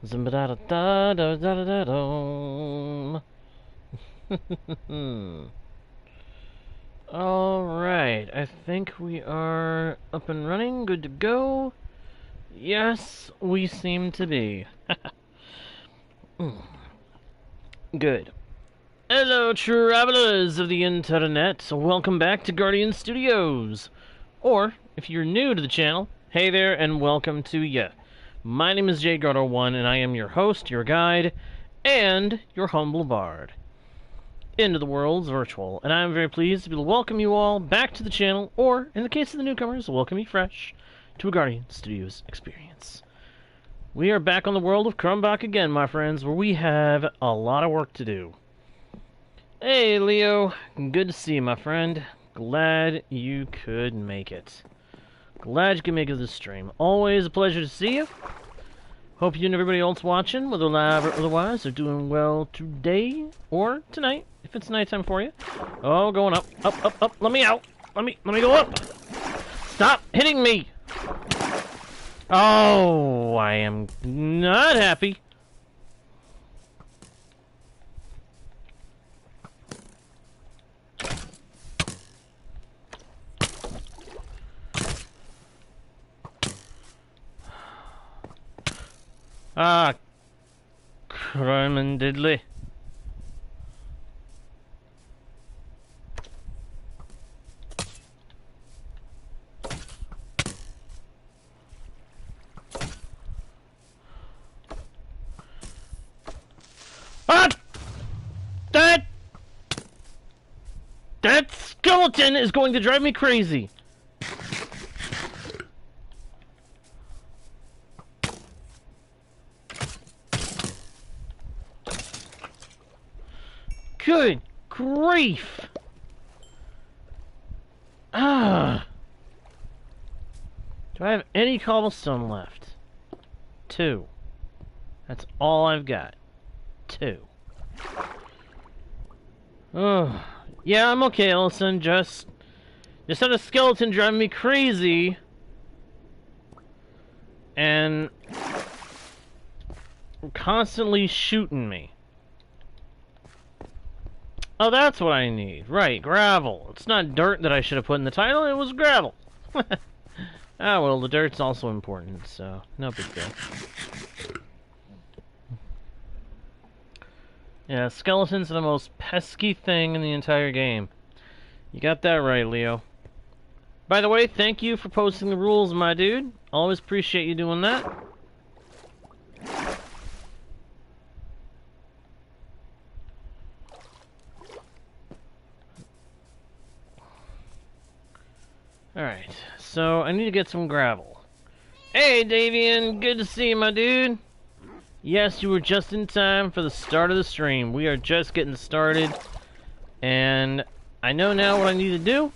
Zimbada-da-da-da-da-da-dum. Alright, I think we are up and running, good to go. Yes, we seem to be. Good. Hello, travelers of the internet. Welcome back to Guardian Studios. Or, if you're new to the channel, hey there and welcome to ya. My name is JGardo1 and I am your host, your guide, and your humble bard into the world's virtual. And I am very pleased to be able to welcome you all back to the channel, or, in the case of the newcomers, welcome you fresh to a Guardian Studios experience. We are back on the world of Crumbach again, my friends, where we have a lot of work to do. Hey, Leo. Good to see you, my friend. Glad you could make it. Glad you could make it to the stream. Always a pleasure to see you. Hope you and everybody else watching, whether live or otherwise, are doing well today or tonight, if it's nighttime for you. Oh, going up, up, up, up. Let me out. Let me go up. Stop hitting me. Oh, I am not happy. Ah, crime and diddly. Ah! That skeleton is going to drive me crazy. Good grief! Ah! Do I have any cobblestone left? 2. That's all I've got. 2. Oh, yeah, I'm okay, Ellison. Just had a skeleton driving me crazy, and constantly shooting me. Oh, that's what I need. Right, gravel. It's not dirt that I should have put in the title, it was gravel. Ah, well, the dirt's also important, so no big deal. Yeah, skeletons are the most pesky thing in the entire game. You got that right, Leo. By the way, thank you for posting the rules, my dude. Always appreciate you doing that. Alright, so I need to get some gravel. Hey, Davian, good to see you, my dude. Yes, you were just in time for the start of the stream. We are just getting started, and I know now what I need to do,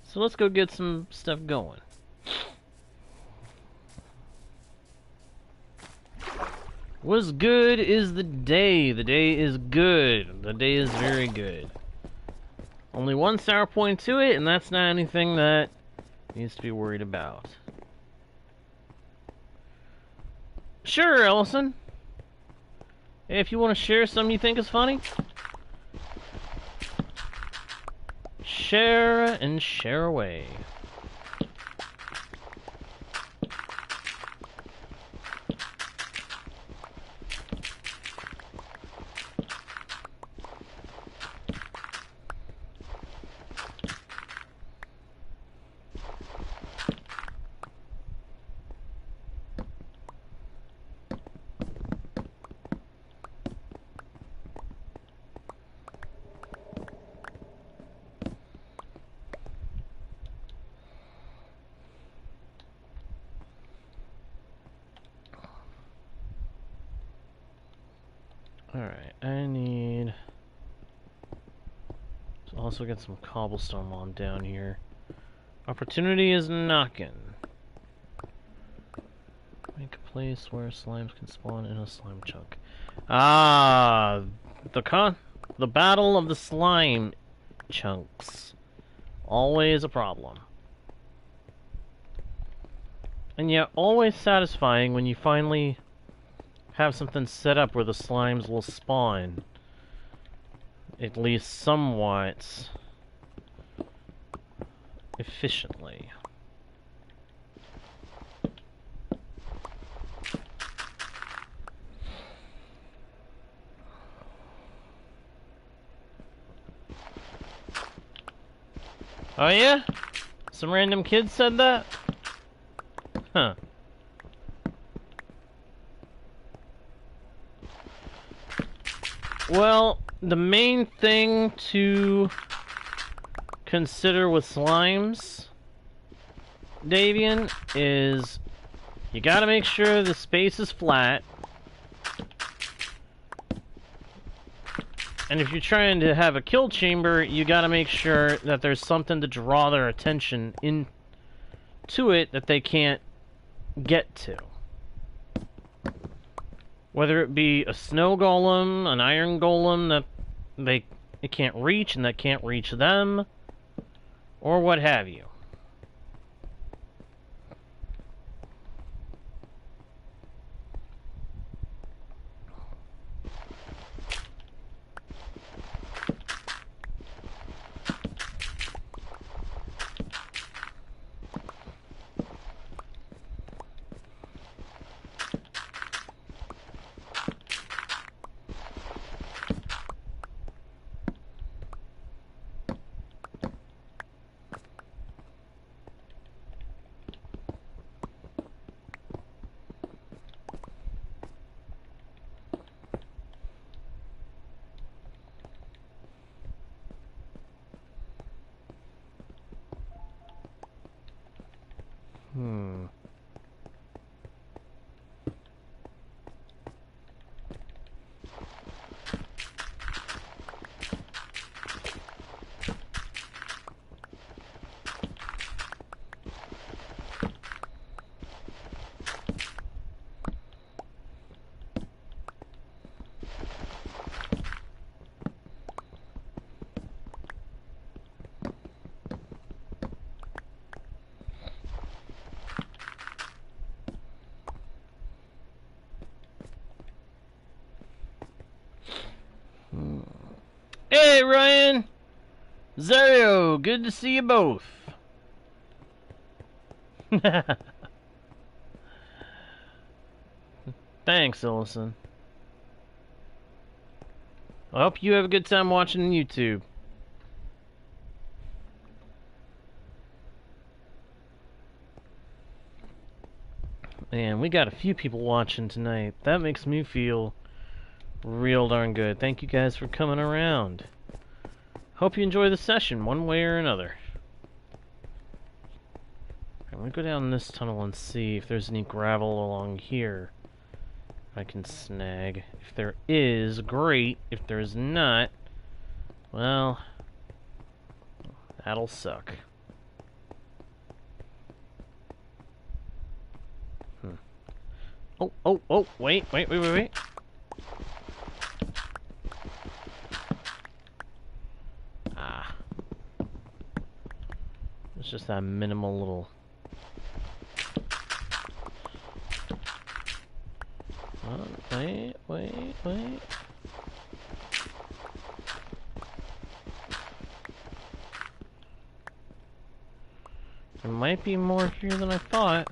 so let's go get some stuff going. What's good is the day. The day is good. The day is very good. Only one sour point to it, and that's not anything that needs to be worried about. Sure, Ellison. If you want to share something you think is funny, share and share away. Alright, I need to also get some cobblestone while I'm down here. Opportunity is knocking. Make a place where slimes can spawn in a slime chunk. Ah, the battle of the slime chunks. Always a problem. And yet always satisfying when you finally have something set up where the slimes will spawn. At least somewhat efficiently. Oh yeah? Some random kid said that? Huh. Well, the main thing to consider with slimes, Davian, is you gotta make sure the space is flat. And if you're trying to have a kill chamber, you gotta make sure that there's something to draw their attention into it that they can't get to. Whether it be a snow golem, an iron golem that it can't reach and that can't reach them, or what have you. Hey, Ryan! Zario, good to see you both. Thanks, Ellison. I hope you have a good time watching YouTube. Man, we got a few people watching tonight. That makes me feel real darn good. Thank you guys for coming around. Hope you enjoy the session one way or another. I'm gonna go down this tunnel and see if there's any gravel along here I can snag. If there is, great. If there's not, well, that'll suck. Oh, wait. Ah. It's just that minimal little... Wait. There might be more here than I thought.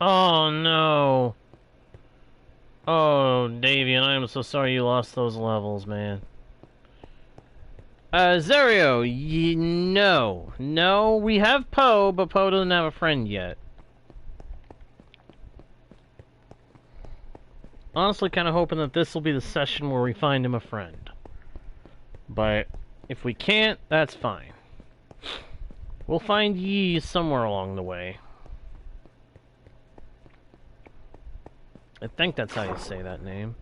Oh no. Oh, Davian, I am so sorry you lost those levels, man. Zario, no. No, we have Poe, but Poe doesn't have a friend yet. Honestly, kind of hoping that this will be the session where we find him a friend. But if we can't, that's fine. We'll find Yi somewhere along the way. I think that's how you say that name.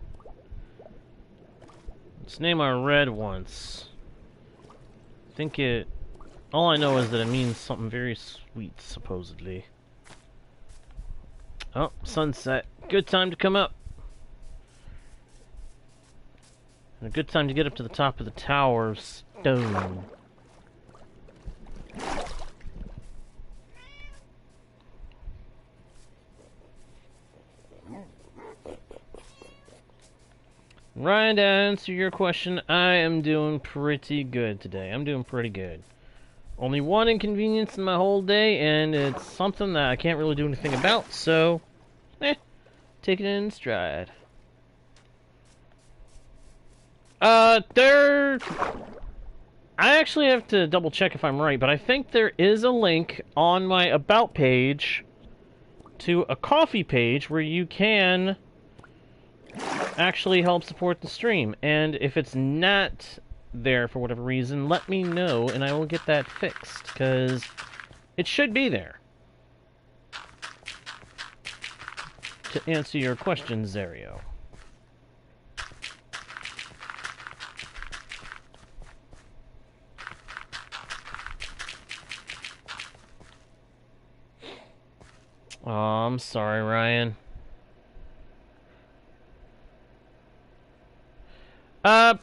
Let's name our red once. I think it... All I know is that it means something very sweet, supposedly. Oh, sunset. Good time to come up. And a good time to get up to the top of the tower of stone. Ryan, to answer your question, I am doing pretty good today. I'm doing pretty good. Only one inconvenience in my whole day, and it's something that I can't really do anything about, so... take it in stride. I actually have to double check if I'm right, but I think there is a link on my About page to a coffee page where you can actually help support the stream. And if it's not there for whatever reason, let me know and I will get that fixed, because it should be there. To answer your question, Zario. Oh, I'm sorry, Ryan.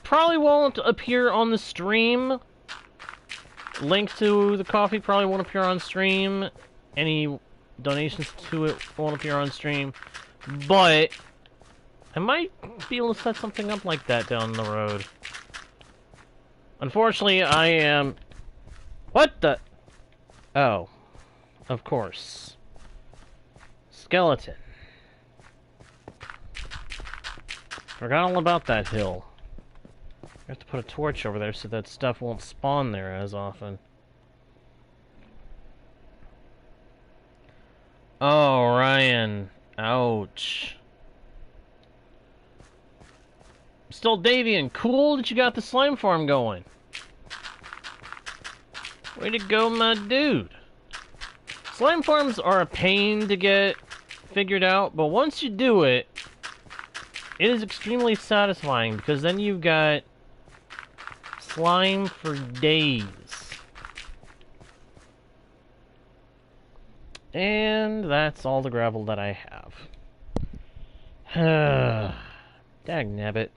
Probably won't appear on the stream. Link to the coffee probably won't appear on stream. Any donations to it won't appear on stream. But I might be able to set something up like that down the road. Unfortunately, I am... What the... Oh. Of course. Skeleton. Forgot all about that hill. I have to put a torch over there so that stuff won't spawn there as often. Oh, Ryan. Ouch. Still Davian, cool that you got the slime farm going. Way to go, my dude. Slime farms are a pain to get figured out, but once you do it, it is extremely satisfying, because then you've got slime for days. And that's all the gravel that I have. Dagnabbit.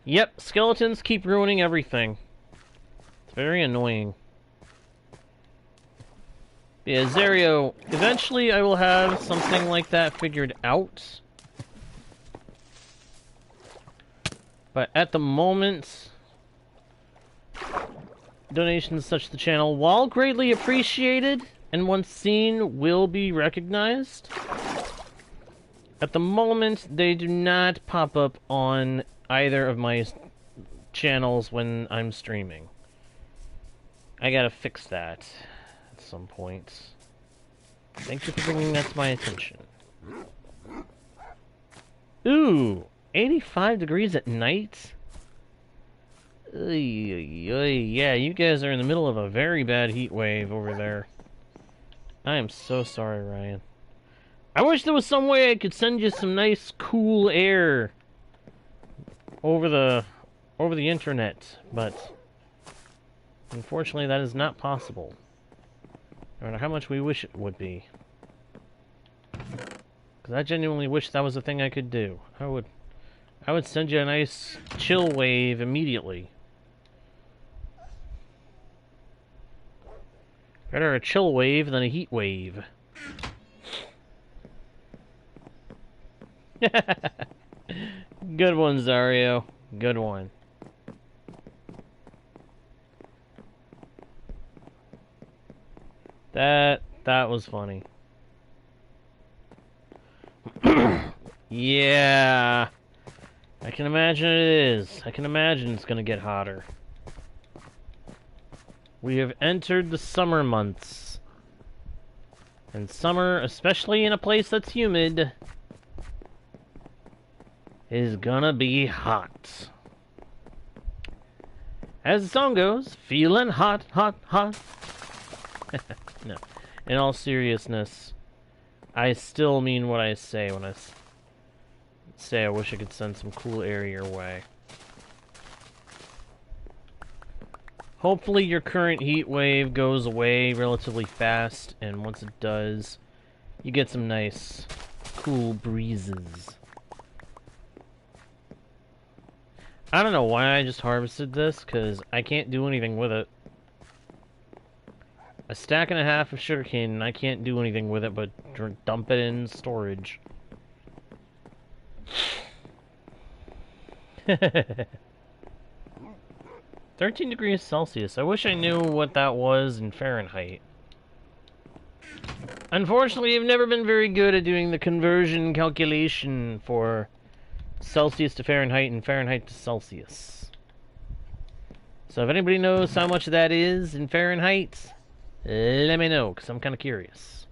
Yep, skeletons keep ruining everything. It's very annoying. Yeah, Zario, eventually I will have something like that figured out. But at the moment, donations such to the channel, while greatly appreciated and once seen, will be recognized. At the moment, they do not pop up on either of my channels when I'm streaming. I gotta fix that at some point. Thank you for bringing that to my attention. Ooh, 85 degrees at night? Yeah, you guys are in the middle of a very bad heat wave over there. I am so sorry, Ryan. I wish there was some way I could send you some nice, cool air over the internet, but unfortunately that is not possible. No matter how much we wish it would be. Because I genuinely wish that was a thing I could do. I would send you a nice chill wave immediately. Better a chill wave than a heat wave. Good one, Zario. Good one. That was funny. Yeah. I can imagine it is. I can imagine it's gonna get hotter. We have entered the summer months. And summer, especially in a place that's humid, is gonna be hot. As the song goes, feeling hot, hot, hot. No. In all seriousness, I still mean what I say when I say I wish I could send some cool air your way. Hopefully your current heat wave goes away relatively fast, and once it does, you get some nice, cool breezes. I don't know why I just harvested this, because I can't do anything with it. A stack and a half of sugarcane, and I can't do anything with it but dump it in storage. 13 degrees Celsius. I wish I knew what that was in Fahrenheit. Unfortunately, I've never been very good at doing the conversion calculation for Celsius to Fahrenheit and Fahrenheit to Celsius. So if anybody knows how much that is in Fahrenheit, let me know, because I'm kind of curious.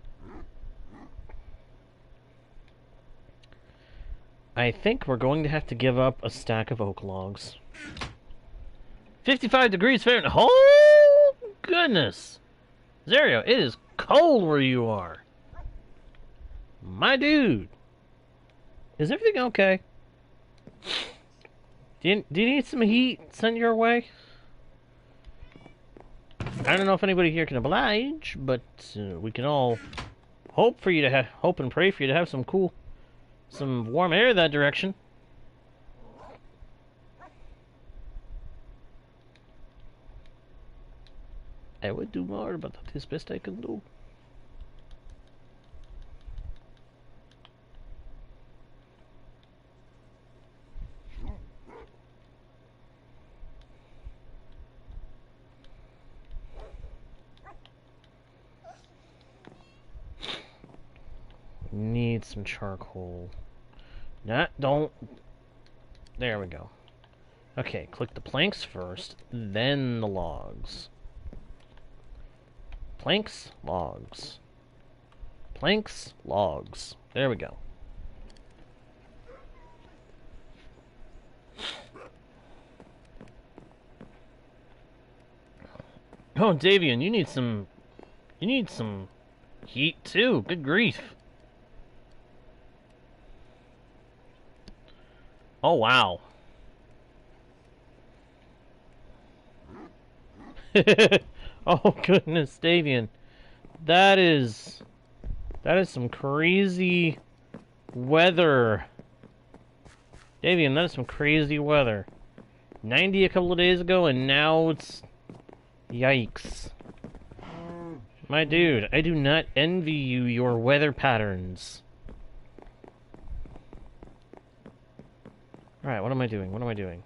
I think we're going to have to give up a stack of oak logs. 55 degrees Fahrenheit. Oh, goodness. Zario, it is cold where you are. My dude. Is everything okay? Do you need some heat sent your way? I don't know if anybody here can oblige, but we can all hope and pray for you to have some warm air that direction. I would do more, but that is best I can do. Need some charcoal. Don't. There we go. Okay, click the planks first, then the logs. Planks, logs. Planks, logs. There we go. Oh, Davian, you need some heat too. Good grief. Oh, wow. Oh, goodness, Davian. That is some crazy weather. Davian, that is some crazy weather. 90 a couple of days ago, and now it's... Yikes. My dude, I do not envy you your weather patterns. Alright, what am I doing? What am I doing?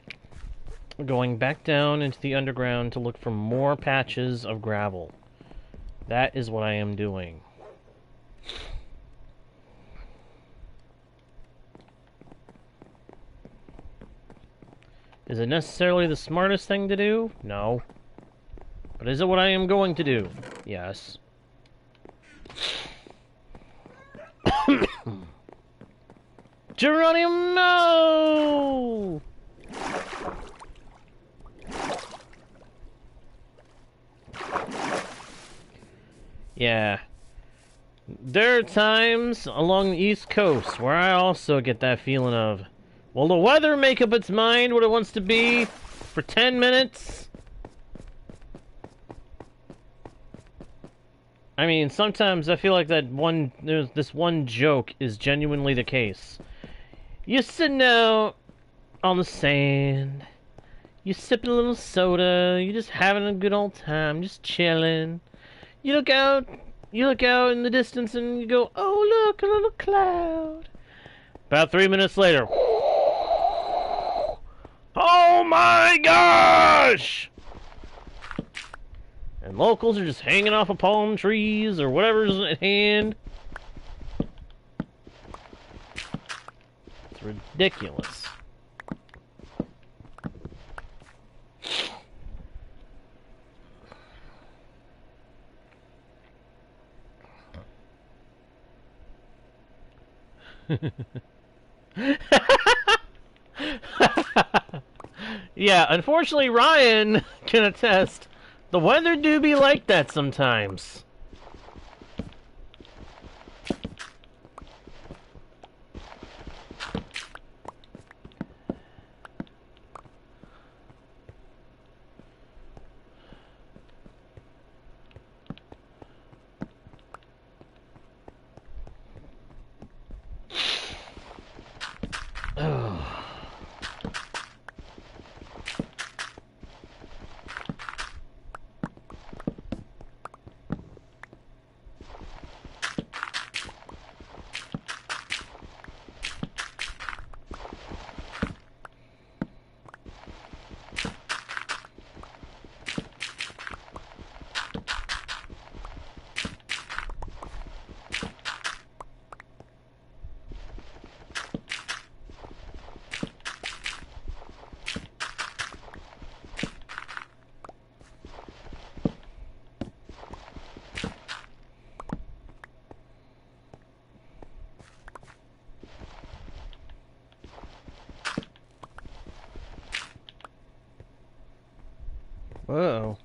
We're going back down into the underground to look for more patches of gravel. That is what I am doing. Is it necessarily the smartest thing to do? No. But is it what I am going to do? Yes. Geranium, no! Yeah. There are times along the East Coast where I also get that feeling of, will the weather make up its mind what it wants to be for 10 minutes? I mean, sometimes I feel like this one joke is genuinely the case. You're sitting out on the sand, you're sipping a little soda, you're just having a good old time, just chilling. You look out in the distance and you go, oh look, a little cloud. About 3 minutes later, oh my gosh! And locals are just hanging off of palm trees or whatever's at hand. It's ridiculous. Yeah, unfortunately Ryan can attest, the weather do be like that sometimes. Uh-oh.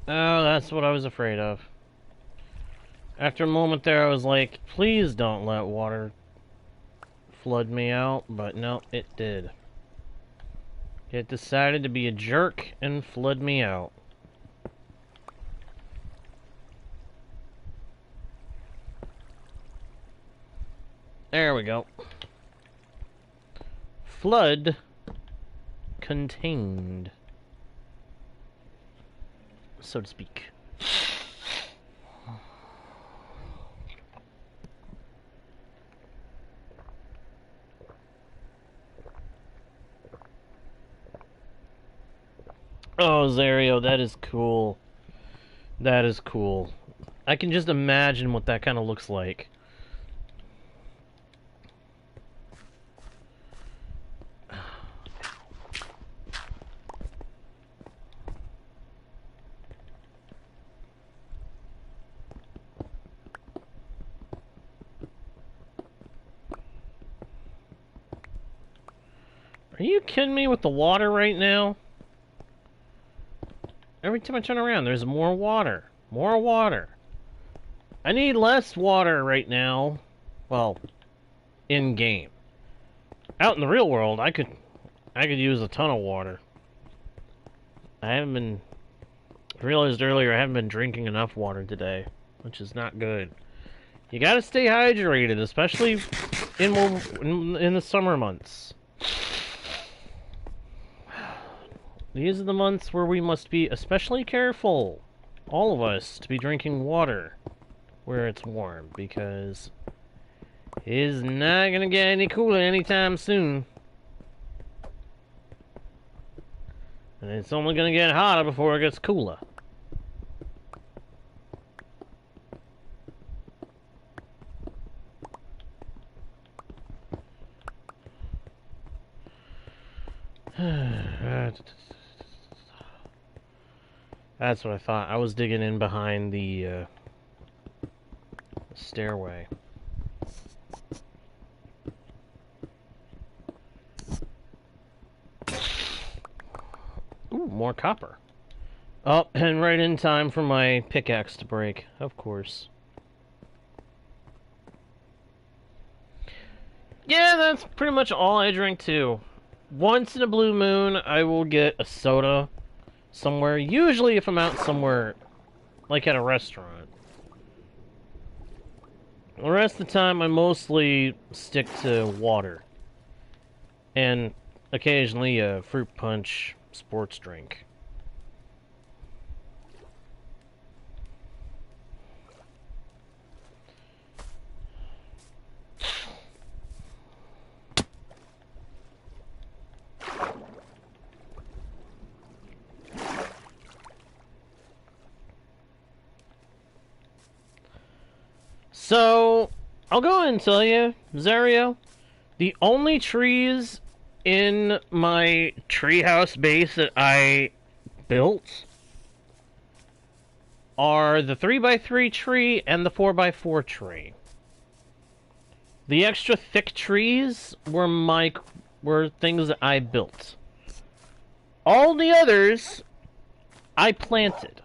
Oh, that's what I was afraid of. After a moment there, I was like, please don't let water flood me out, but no, it did. It decided to be a jerk and flood me out. There we go. Flood contained, so to speak. Oh, Zario, that is cool. That is cool. I can just imagine what that kind of looks like. Are you kidding me with the water right now? Every time I turn around, there's more water. More water. I need less water right now. Well, in-game. Out in the real world, I could use a ton of water. I realized earlier I haven't been drinking enough water today, which is not good. You gotta stay hydrated, especially in the summer months. These are the months where we must be especially careful, all of us, to be drinking water where it's warm, because it is not going to get any cooler anytime soon. And it's only going to get hotter before it gets cooler. That's what I thought. I was digging in behind the stairway. Ooh, more copper. Oh, and right in time for my pickaxe to break, of course. Yeah, that's pretty much all I drink too. Once in a blue moon, I will get a soda somewhere. Usually if I'm out somewhere, like at a restaurant. The rest of the time, I mostly stick to water. And occasionally a fruit punch sports drink. So, I'll go ahead and tell you, Zario, the only trees in my treehouse base that I built are the 3x3 tree and the 4x4 tree. The extra thick trees were things that I built. All the others I planted.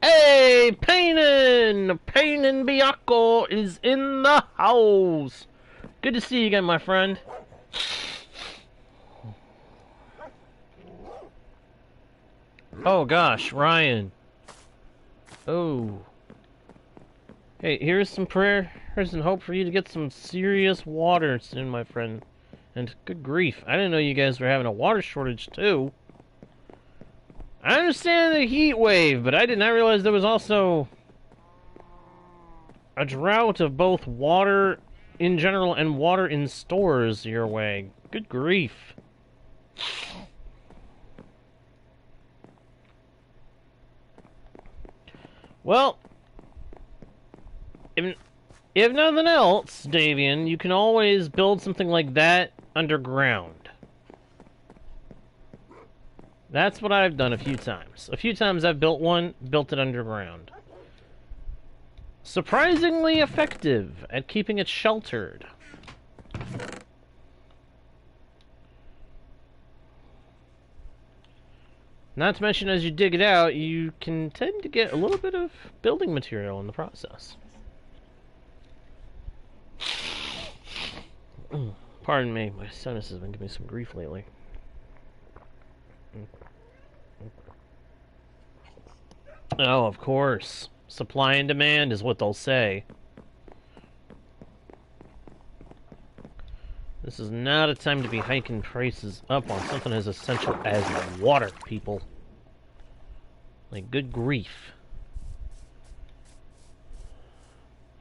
Hey, Paynin Biako is in the house. Good to see you again, my friend. Oh gosh, Ryan. Oh. Hey, here's some prayers and hope for you to get some serious water soon, my friend. And good grief, I didn't know you guys were having a water shortage too. I understand the heat wave, but I did not realize there was also a drought of both water in general and water in stores your way. Good grief. Well, if nothing else, Davian, you can always build something like that underground. That's what I've done a few times. A few times I've built it underground. Surprisingly effective at keeping it sheltered. Not to mention, as you dig it out, you can tend to get a little bit of building material in the process. Pardon me, my sinus has been giving me some grief lately. Oh, of course. Supply and demand is what they'll say. This is not a time to be hiking prices up on something as essential as water, people. Like, good grief.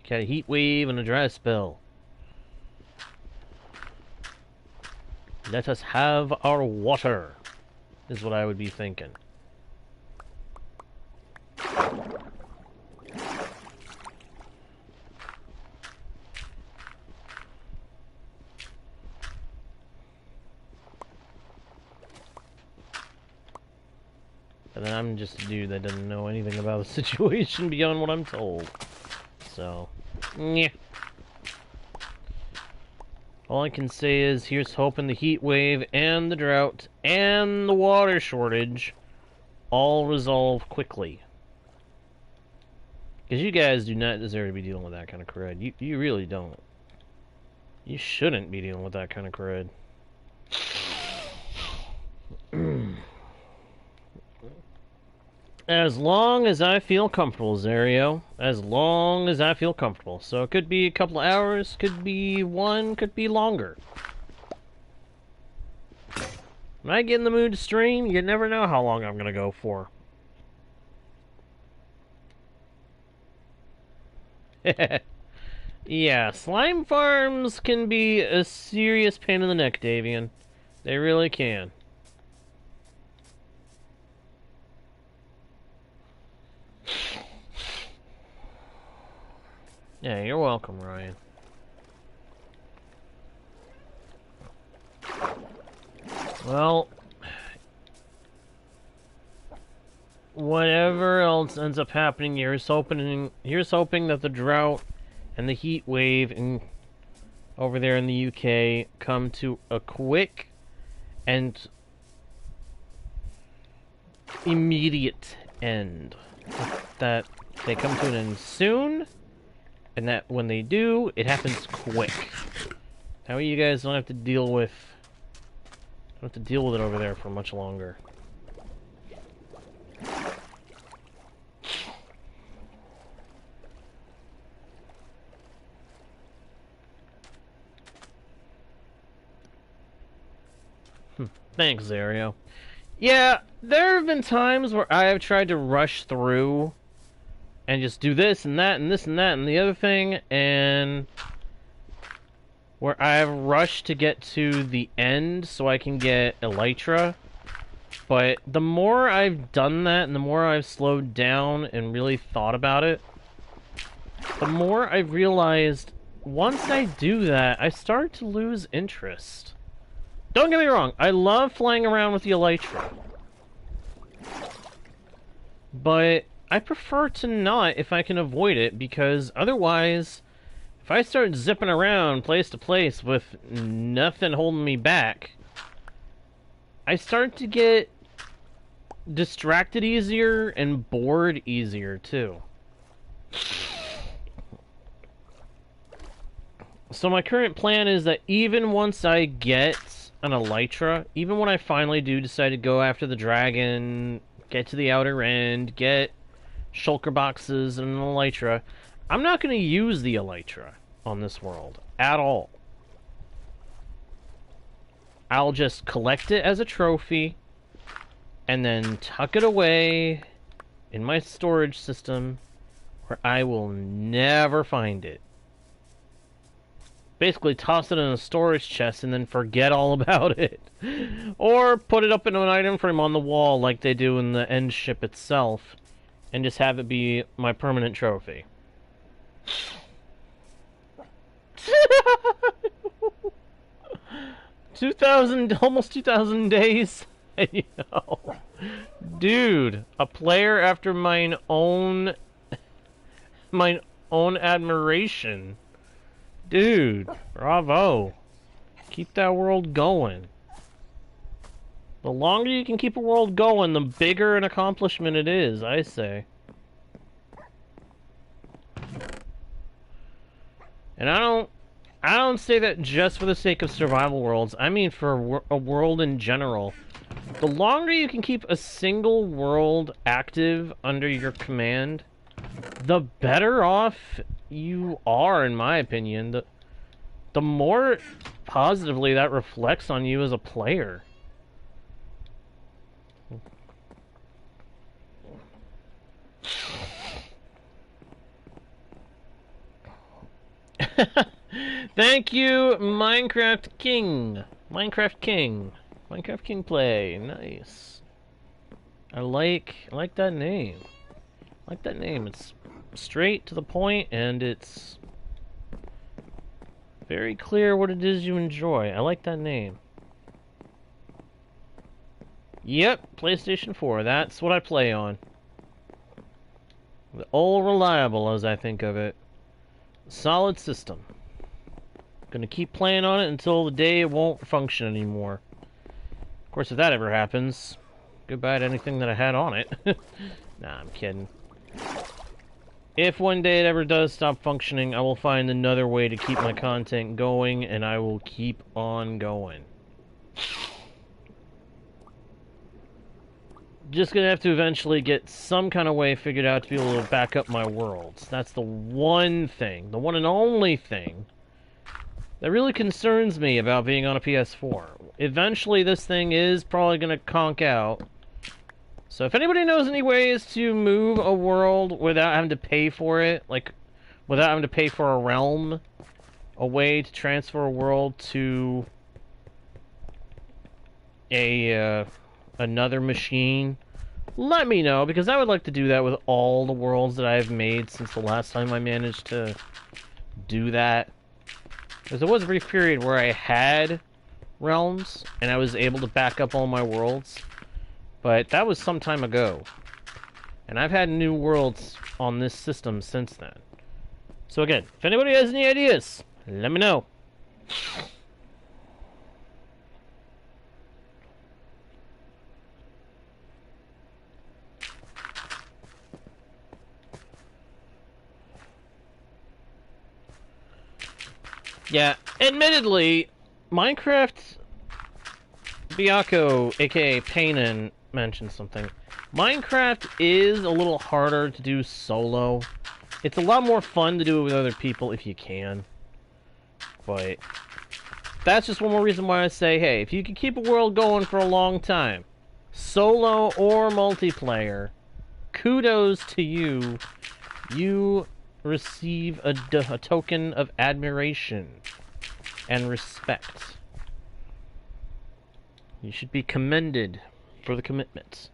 You got a heat wave and a dry spell. Let us have our water, is what I would be thinking. And then I'm just a dude that doesn't know anything about the situation beyond what I'm told. So, yeah. All I can say is, here's hoping the heat wave and the drought and the water shortage all resolve quickly. Because you guys do not deserve to be dealing with that kind of crud. You really don't. You shouldn't be dealing with that kind of crud. As long as I feel comfortable, Zario. As long as I feel comfortable. So it could be a couple of hours, could be one, could be longer. When I get in the mood to stream, you never know how long I'm gonna go for. Yeah, slime farms can be a serious pain in the neck, Davian. They really can. Yeah, you're welcome, Ryan. Well, whatever else ends up happening, here's hoping that the drought and the heat wave over there in the UK come to a quick and immediate end. That they come to an end soon, and that when they do, it happens quick. That way you guys don't have to deal with it over there for much longer. Thanks, Zario. Yeah, there have been times where I have tried to rush through and just do this and that and this and that and the other thing, and where I've rushed to get to the end so I can get Elytra. But the more I've done that and the more I've slowed down and really thought about it, the more I realized once I do that, I start to lose interest. Don't get me wrong, I love flying around with the elytra. But I prefer to not if I can avoid it, because otherwise, if I start zipping around place to place with nothing holding me back, I start to get distracted easier and bored easier too. So my current plan is that even once I get an elytra, even when I finally do decide to go after the dragon, get to the outer end, get shulker boxes and an elytra, I'm not going to use the elytra on this world at all. I'll just collect it as a trophy and then tuck it away in my storage system where I will never find it. Basically toss it in a storage chest and then forget all about it. Or put it up in an item frame on the wall like they do in the end ship itself and just have it be my permanent trophy. 2,000, almost 2,000 days. You know. Dude, a player after mine own admiration. Dude, bravo. Keep that world going. The longer you can keep a world going, the bigger an accomplishment it is, I say. And I don't say that just for the sake of survival worlds. I mean for a world in general. The longer you can keep a single world active under your command, the better off you are, in my opinion. The more positively that reflects on you as a player. Thank you, Minecraft King. Minecraft King. Minecraft King play. Nice. I like that name. I like that name. It's straight to the point and it's very clear what it is you enjoy. I like that name. Yep, PlayStation 4. That's what I play on. The old reliable, as I think of it. Solid system. Gonna keep playing on it until the day it won't function anymore. Of course, if that ever happens, goodbye to anything that I had on it. Nah, I'm kidding. If one day it ever does stop functioning, I will find another way to keep my content going, and I will keep on going. Just gonna have to eventually get some kind of way figured out to be able to back up my worlds. That's the one thing, the one and only thing that really concerns me about being on a PS4. Eventually this thing is probably gonna conk out. So if anybody knows any ways to move a world without having to pay for it, like without having to pay for a realm, a way to transfer a world to a another machine, let me know, because I would like to do that with all the worlds that I've made since the last time I managed to do that. Because there was a brief period where I had realms, and I was able to back up all my worlds, but that was some time ago. And I've had new worlds on this system since then. So again, if anybody has any ideas, let me know. Yeah, admittedly, Minecraft Biako, aka Paynin, mentioned something. Minecraft is a little harder to do solo. It's a lot more fun to do it with other people if you can. But that's just one more reason why I say, hey, if you can keep a world going for a long time, solo or multiplayer, kudos to you. You receive a token of admiration and respect. You should be commended for the commitment.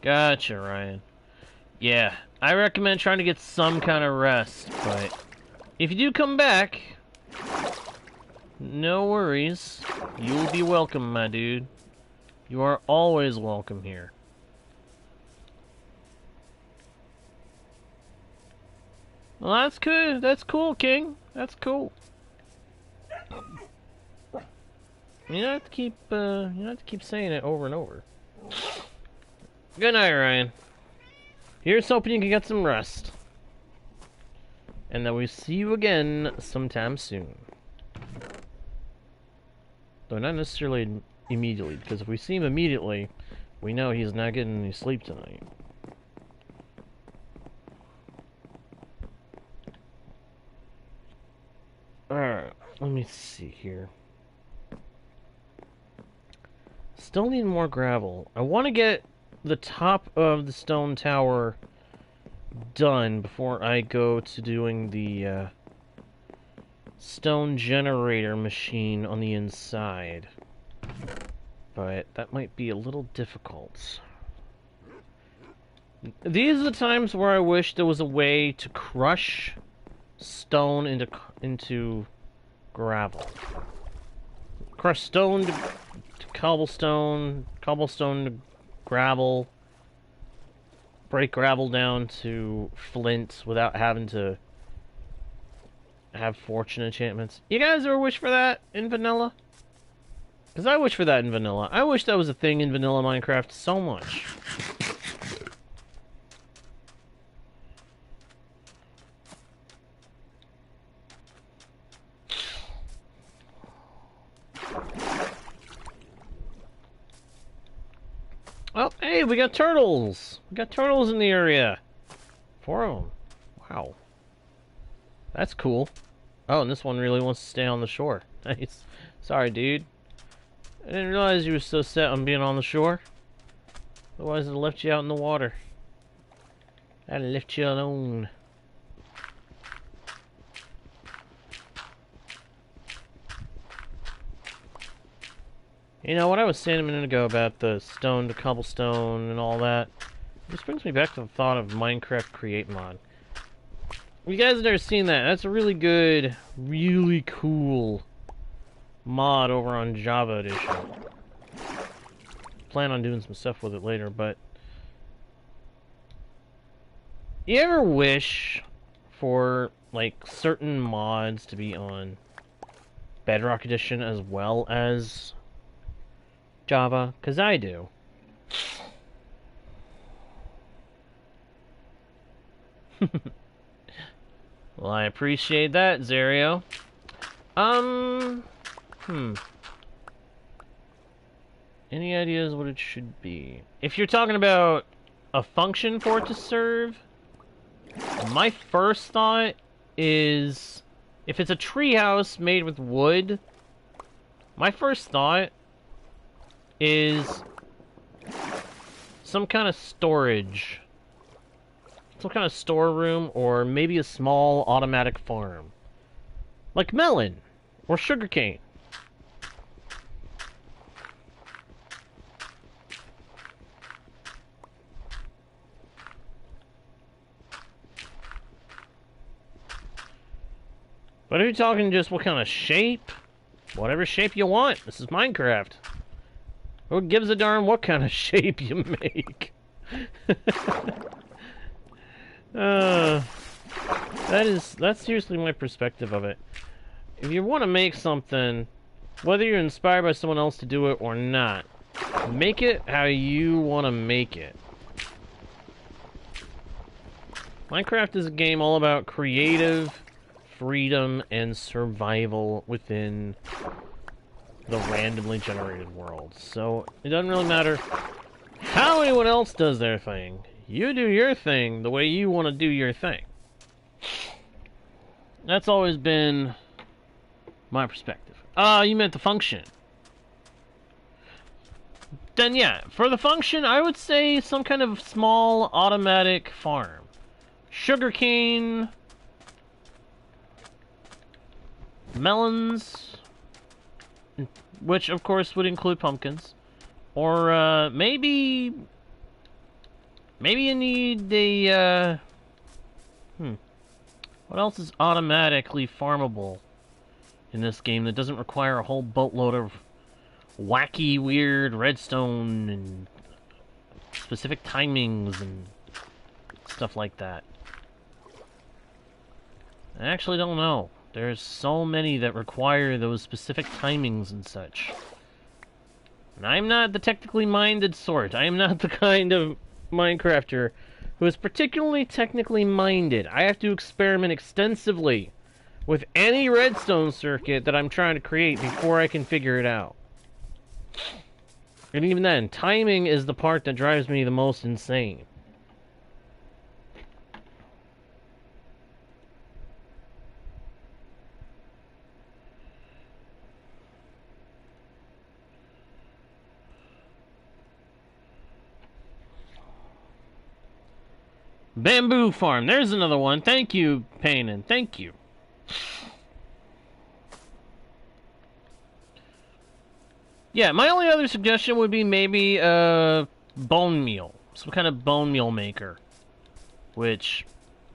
Gotcha, Ryan. Yeah, I recommend trying to get some kind of rest, but if you do come back, no worries. You'll be welcome, my dude. You are always welcome here. Well, that's good. That's cool, King. That's cool. You don't have to keep. You don't have to keep saying it over and over. Good night, Ryan. Here's hoping you can get some rest, and that we see you again sometime soon. Though not necessarily immediately, because if we see him immediately, we know he's not getting any sleep tonight. Alright, let me see here. Still need more gravel. I want to get the top of the stone tower done before I go to doing the stone generator machine on the inside. But that might be a little difficult. These are the times where I wish there was a way to crush stone into gravel. Crush stone to cobblestone, cobblestone to gravel, break gravel down to flint without having to have fortune enchantments. You guys ever wish for that in vanilla? Because I wish for that in vanilla. I wish that was a thing in vanilla Minecraft so much. Oh, hey, we got turtles! We got turtles in the area. 4 of them. Wow. That's cool. Oh, and this one really wants to stay on the shore. Nice. Sorry, dude. I didn't realize you were so set on being on the shore. Otherwise, I'd have left you out in the water. I'd have left you alone. You know, what I was saying a minute ago about the stone to cobblestone and all that, this brings me back to the thought of Minecraft Create Mod. You guys have never seen that. That's a really good, really cool mod over on Java Edition. Plan on doing some stuff with it later, but you ever wish for, like, certain mods to be on Bedrock Edition as well as Java? Because I do. Well, I appreciate that, Zario. Any ideas what it should be? If you're talking about a function for it to serve, my first thought is, if it's a treehouse made with wood, my first thought is some kind of storage. Some kind of storeroom, or maybe a small automatic farm. Like melon, or sugarcane. But if you're talking just what kind of shape, whatever shape you want, this is Minecraft. Who gives a darn what kind of shape you make? That's seriously my perspective of it. If you want to make something, whether you're inspired by someone else to do it or not, make it how you want to make it. Minecraft is a game all about creative freedom and survival within the randomly generated world. So it doesn't really matter how anyone else does their thing. You do your thing the way you want to do your thing. That's always been my perspective. You meant the function. Then yeah, for the function, I would say some kind of small automatic farm. Sugarcane, melons, which of course would include pumpkins, or maybe you need a what else is automatically farmable in this game that doesn't require a whole boatload of wacky, weird redstone and specific timings and stuff like that? I actually don't know. There's so many that require those specific timings and such. And I'm not the technically minded sort. I am not the kind of Minecrafter who is particularly technically minded. I have to experiment extensively with any redstone circuit that I'm trying to create before I can figure it out. And even then, timing is the part that drives me the most insane. Bamboo farm. There's another one. Thank you, Paynon. Thank you. Yeah, my only other suggestion would be maybe bone meal. Some kind of bone meal maker. Which,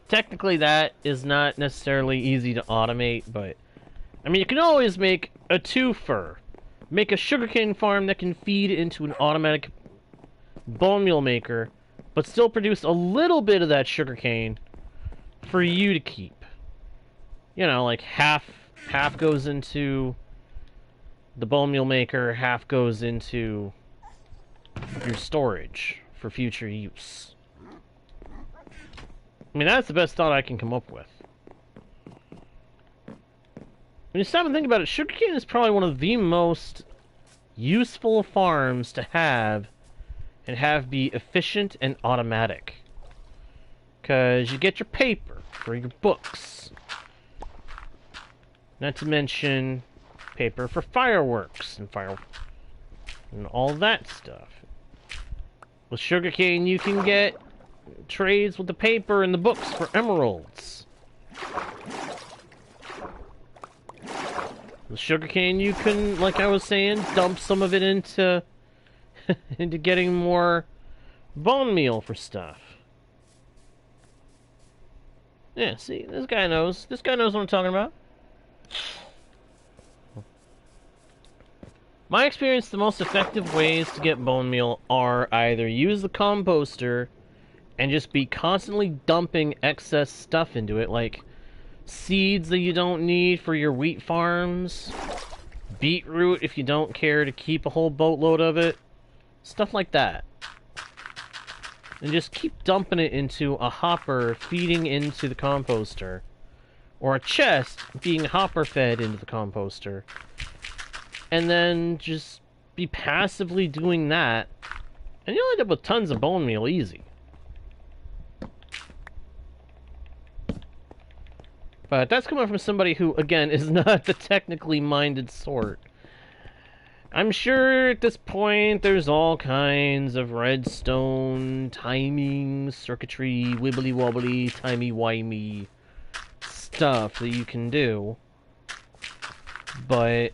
technically that is not necessarily easy to automate, but... I mean, you can always make a twofer. Make a sugarcane farm that can feed into an automatic bone meal maker, but still produce a little bit of that sugarcane for you to keep. You know, like half goes into the bone meal maker, half goes into your storage for future use. I mean, that's the best thought I can come up with. When you stop and think about it, sugarcane is probably one of the most useful farms to have and have be efficient and automatic. Because you get your paper for your books. Not to mention paper for fireworks and all that stuff. With sugarcane, you can get trades with the paper and the books for emeralds. With sugarcane, you can, like I was saying, dump some of it into into getting more bone meal for stuff. Yeah, see, this guy knows. This guy knows what I'm talking about. My experience, the most effective ways to get bone meal are either use the composter and just be constantly dumping excess stuff into it, like seeds that you don't need for your wheat farms, beetroot if you don't care to keep a whole boatload of it, stuff like that. And just keep dumping it into a hopper feeding into the composter, or a chest being hopper fed into the composter. And then just be passively doing that, and you'll end up with tons of bone meal easy. But that's coming from somebody who, again, is not the technically minded sort. I'm sure at this point there's all kinds of redstone, timing, circuitry, wibbly-wobbly, timey-wimey stuff that you can do. But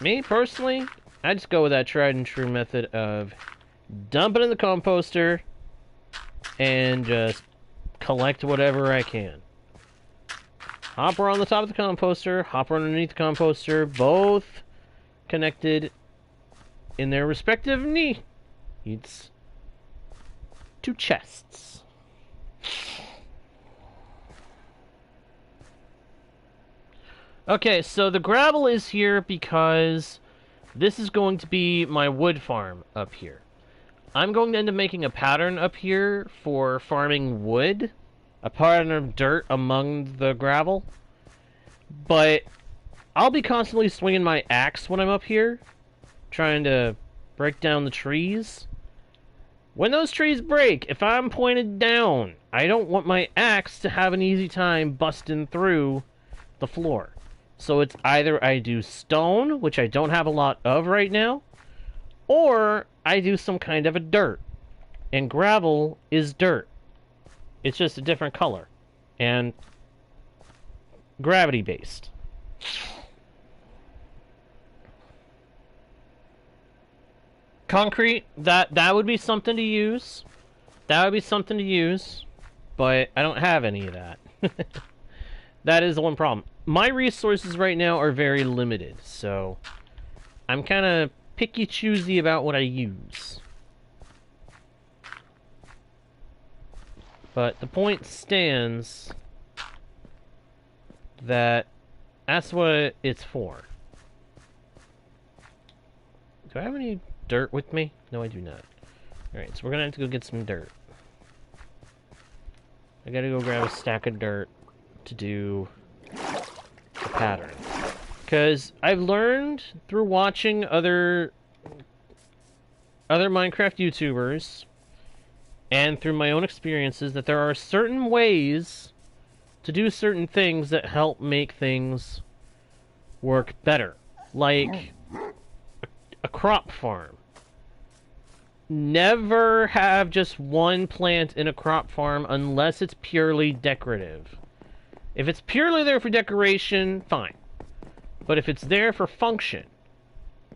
me, personally, I just go with that tried and true method of dump it in the composter and just collect whatever I can. Hopper on the top of the composter, hopper underneath the composter, both connected in their respective needs to chests. Okay, so the gravel is here because this is going to be my wood farm up here. I'm going to end up making a pattern up here for farming wood, a pattern of dirt among the gravel, but I'll be constantly swinging my axe when I'm up here, trying to break down the trees. When those trees break, if I'm pointed down, I don't want my axe to have an easy time busting through the floor. So it's either I do stone, which I don't have a lot of right now, or I do some kind of a dirt. And gravel is dirt. It's just a different color. And gravity-based. Concrete, that would be something to use. That would be something to use, but I don't have any of that. That is the one problem. My resources right now are very limited, so I'm kind of picky-choosy about what I use. But the point stands that that's what it's for. Do I have any dirt with me? No, I do not. Alright, so we're gonna have to go get some dirt. I gotta go grab a stack of dirt to do the pattern. Because I've learned through watching other Minecraft YouTubers and through my own experiences that there are certain ways to do certain things that help make things work better. Like a crop farm. Never have just one plant in a crop farm unless it's purely decorative. If it's purely there for decoration, fine. But if it's there for function,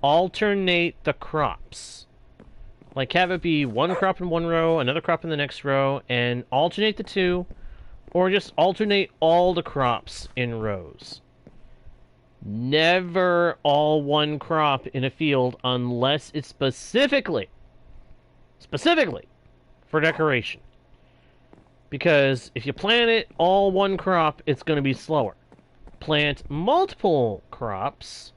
alternate the crops. Like have it be one crop in one row, another crop in the next row, and alternate the two, or just alternate all the crops in rows. Never all one crop in a field unless it's specifically for decoration. Because if you plant it all one crop, it's going to be slower. Plant multiple crops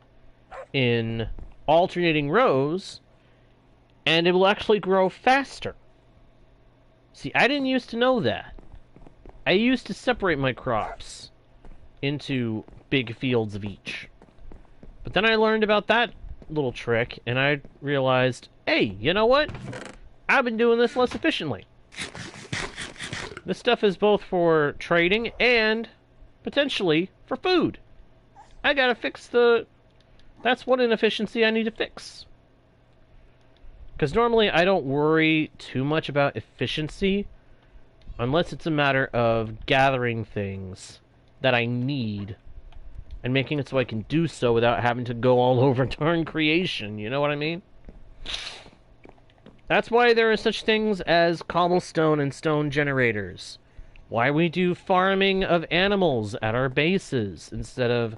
in alternating rows, and it will actually grow faster. See, I didn't used to know that. I used to separate my crops into big fields of each. But then I learned about that little trick, and I realized, hey, you know what? I've been doing this less efficiently. This stuff is both for trading and potentially for food. I gotta fix the... That's one inefficiency I need to fix. Because normally I don't worry too much about efficiency unless it's a matter of gathering things that I need and making it so I can do so without having to go all over darn creation, you know what I mean? That's why there are such things as cobblestone and stone generators. Why we do farming of animals at our bases instead of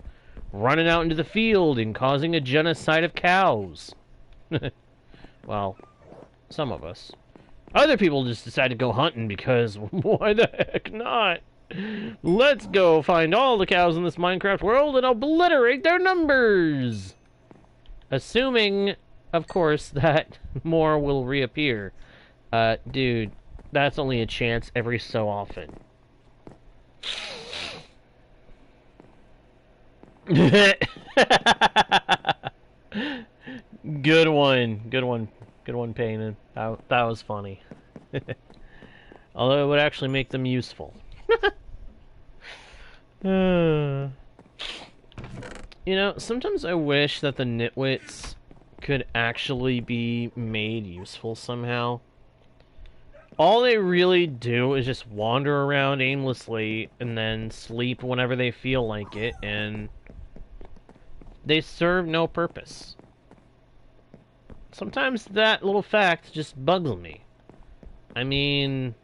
running out into the field and causing a genocide of cows. Well, some of us. Other people just decide to go hunting because why the heck not? Let's go find all the cows in this Minecraft world and obliterate their numbers! Assuming, of course, that more will reappear. Dude, that's only a chance every so often. Good one. Good one. Good one, Payman. That was funny. Although it would actually make them useful. You know, sometimes I wish that the nitwits could actually be made useful somehow. All they really do is just wander around aimlessly and then sleep whenever they feel like it, and they serve no purpose. Sometimes that little fact just bugs me. I mean...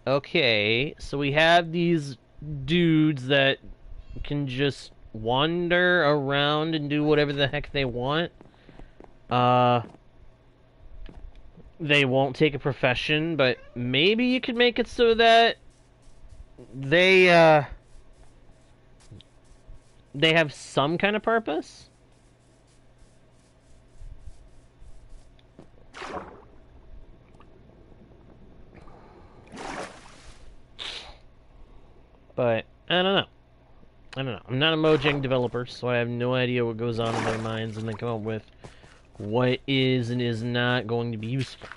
Okay, so we have these dudes that can just wander around and do whatever the heck they want. They won't take a profession, but maybe you could make it so that they have some kind of purpose? But, I don't know. I'm not a Mojang developer, so I have no idea what goes on in their minds and they come up with what is and is not going to be useful.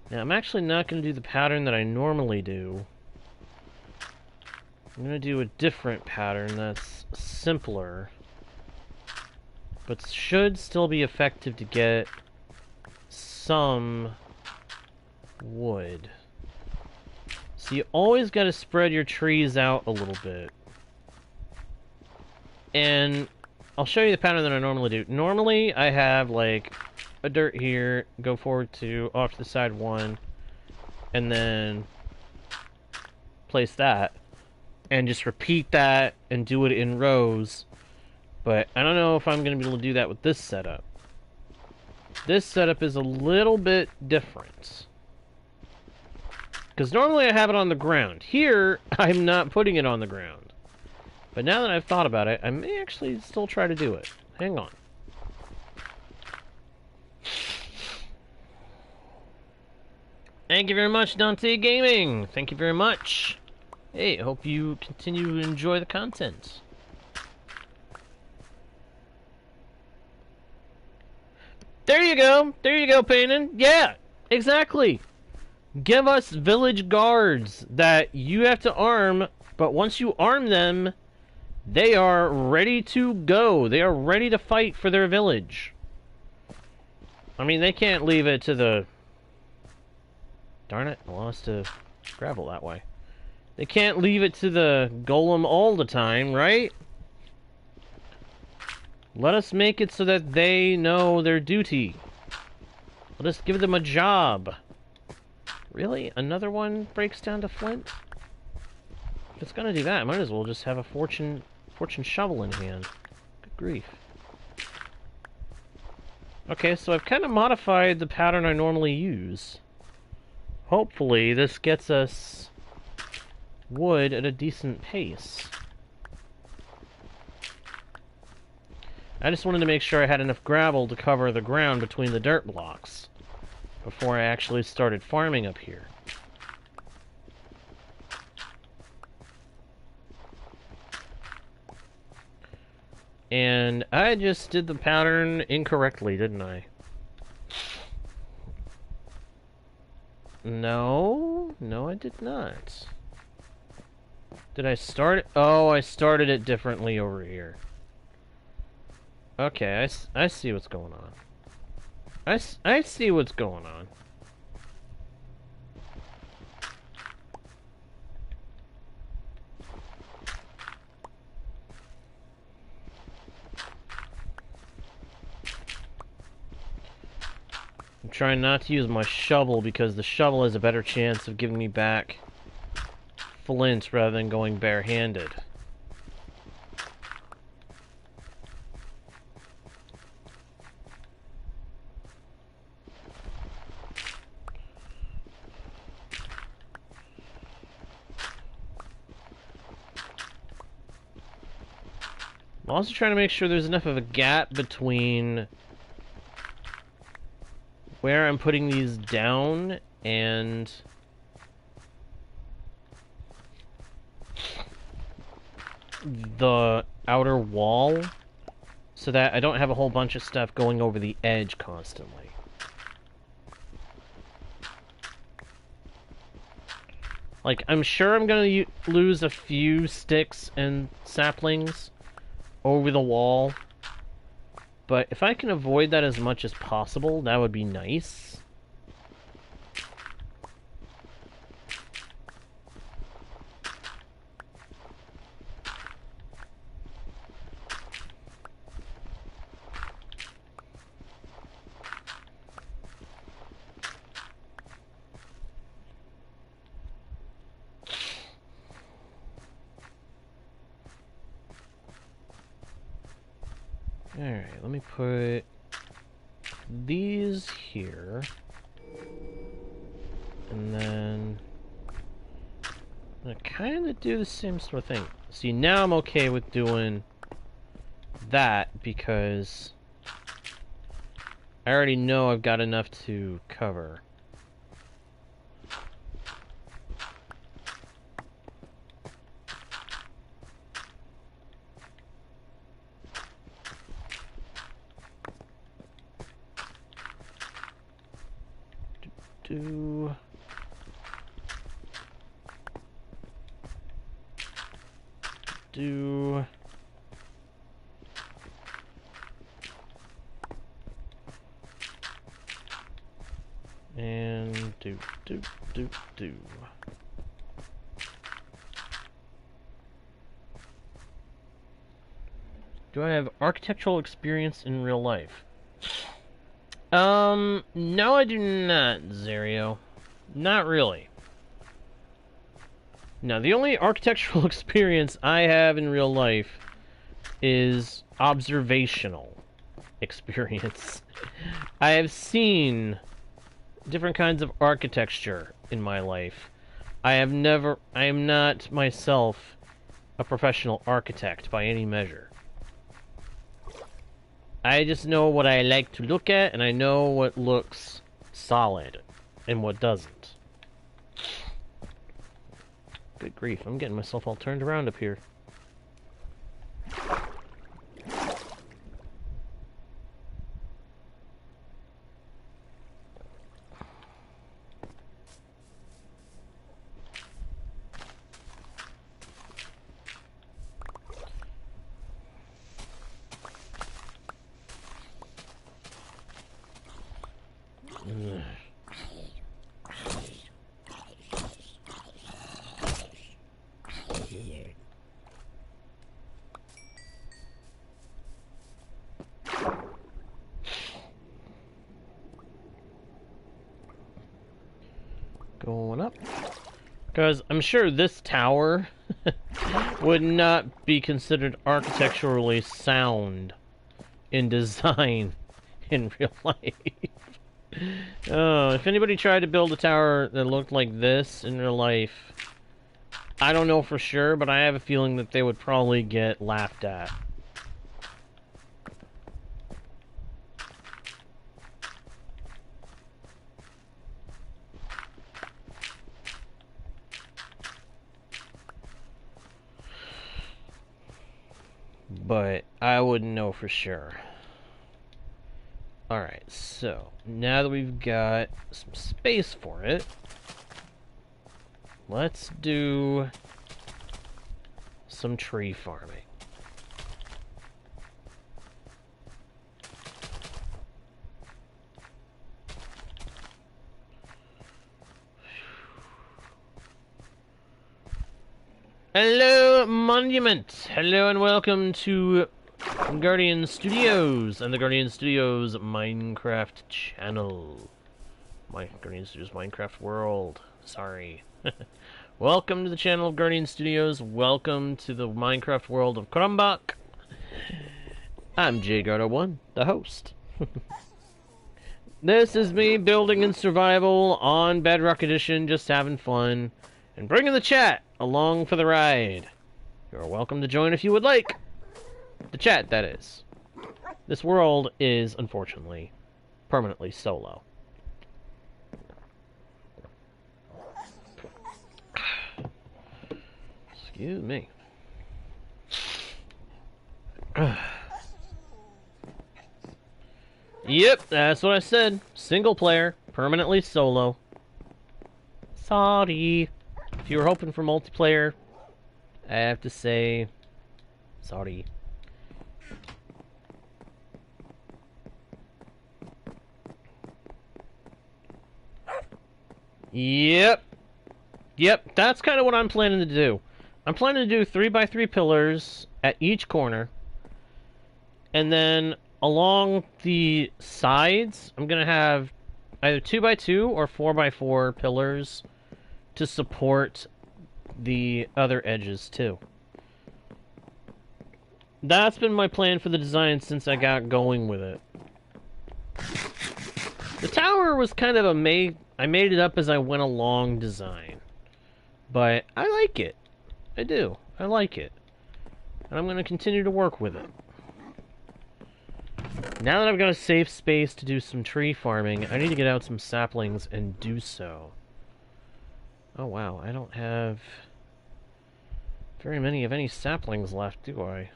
Now, I'm actually not going to do the pattern that I normally do. I'm going to do a different pattern that's simpler, but should still be effective to get some wood. So you always got to spread your trees out a little bit. And I'll show you the pattern that I normally do. Normally, I have, like, a dirt here, go forward 2, off to the side 1, and then place that, and just repeat that and do it in rows. But I don't know if I'm going to be able to do that with this setup. This setup is a little bit different. Because normally I have it on the ground. Here, I'm not putting it on the ground. But now that I've thought about it, I may actually still try to do it. Hang on. Thank you very much, Dante Gaming. Thank you very much. Hey, I hope you continue to enjoy the content. There you go. There you go, Payton. Yeah, exactly. Give us village guards that you have to arm, but once you arm them, they are ready to go. They are ready to fight for their village. I mean, they can't leave it to the... Darn it, I lost to gravel that way. They can't leave it to the golem all the time, right? Let us make it so that they know their duty. Let us give them a job. Really? Another one breaks down to flint? If it's gonna do that, I might as well just have a fortune shovel in hand. Good grief. Okay, so I've kind of modified the pattern I normally use. Hopefully this gets us wood at a decent pace. I just wanted to make sure I had enough gravel to cover the ground between the dirt blocks before I actually started farming up here. And I just did the pattern incorrectly, didn't I? No, I did not. Did I start it? Oh, I started it differently over here. Okay, I see what's going on. I see what's going on. I'm trying not to use my shovel because the shovel has a better chance of giving me back flint rather than going barehanded. I'm also trying to make sure there's enough of a gap between where I'm putting these down and the outer wall, so that I don't have a whole bunch of stuff going over the edge constantly. Like, I'm sure I'm gonna lose a few sticks and saplings over the wall, but if I can avoid that as much as possible, that would be nice. Alright, let me put these here, and then I'm gonna kind of do the same sort of thing. See, now I'm okay with doing that because I already know I've got enough to cover. Do and do, do, do, do. Do I have architectural experience in real life? No, I do not, Zario. Not really. No, the only architectural experience I have in real life is observational experience. I have seen different kinds of architecture in my life. I am not myself a professional architect by any measure. I just know what I like to look at, and I know what looks solid and what doesn't. Good grief, I'm getting myself all turned around up here. Going up. Because I'm sure this tower would not be considered architecturally sound in design in real life. Oh, if anybody tried to build a tower that looked like this in real life, I don't know for sure, but I have a feeling that they would probably get laughed at. But I wouldn't know for sure. Alright, so now that we've got some space for it, let's do some tree farming. Hello, Monument! Hello and welcome to Guardian Studios and the Guardian Studios Minecraft channel. Guardian Studios Minecraft World. Sorry. Welcome to the channel of Guardian Studios. Welcome to the Minecraft world of Crumbach. I'm JGardo1, the host. This is me building in survival on Bedrock Edition, just having fun, and bringing the chat along for the ride. You're welcome to join if you would like. The chat, that is. This world is, unfortunately, permanently solo. Excuse me. Yep, that's what I said. Single player, permanently solo. Sorry. If you were hoping for multiplayer, I have to say, sorry. Yep, that's kind of what I'm planning to do. I'm planning to do 3x3 pillars at each corner, and then along the sides, I'm going to have either 2x2 or 4x4 pillars to support the other edges too. That's been my plan for the design since I got going with it. The tower was kind of I made it up as I went along design. But I like it. I do. I like it. And I'm going to continue to work with it. Now that I've got a safe space to do some tree farming, I need to get out some saplings and do so. Oh wow, I don't have very many of any saplings left, do I?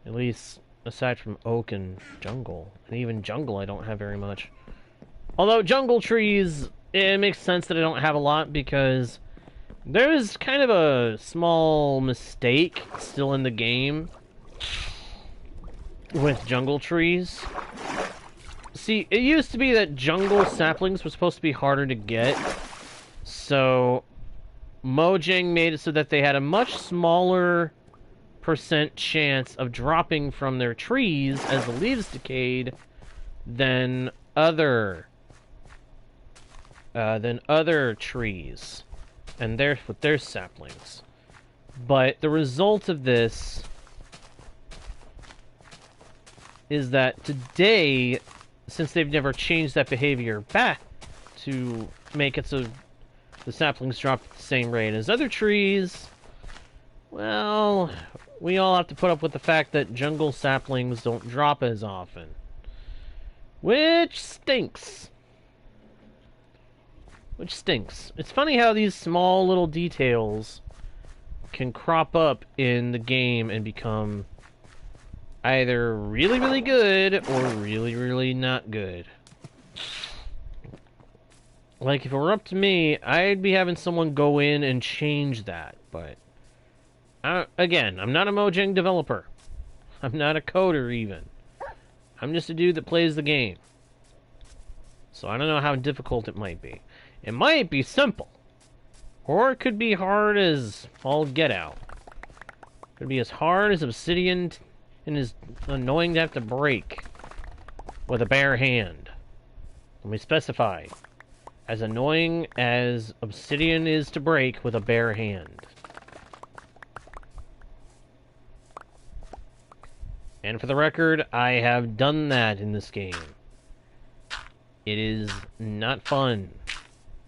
At least aside from oak and jungle. And even jungle I don't have very much. Although jungle trees, it makes sense that I don't have a lot because there is kind of a small mistake still in the game with jungle trees. See, it used to be that jungle saplings were supposed to be harder to get, so Mojang made it so that they had a much smaller percent chance of dropping from their trees as the leaves decayed than other trees and with their saplings. But the result of this is that today, since they've never changed that behavior back to make it so the saplings drop at the same rate as other trees, well, we all have to put up with the fact that jungle saplings don't drop as often. Which stinks. Which stinks. It's funny how these small little details can crop up in the game and become either really, really good or really, really not good. Like, if it were up to me, I'd be having someone go in and change that, but again, I'm not a Mojang developer. I'm not a coder, even. I'm just a dude that plays the game. So I don't know how difficult it might be. It might be simple. Or it could be hard as all get out. It could be as hard as obsidian and is annoying to have to break with a bare hand. Let me specify. As annoying as obsidian is to break with a bare hand. And for the record, I have done that in this game. It is not fun.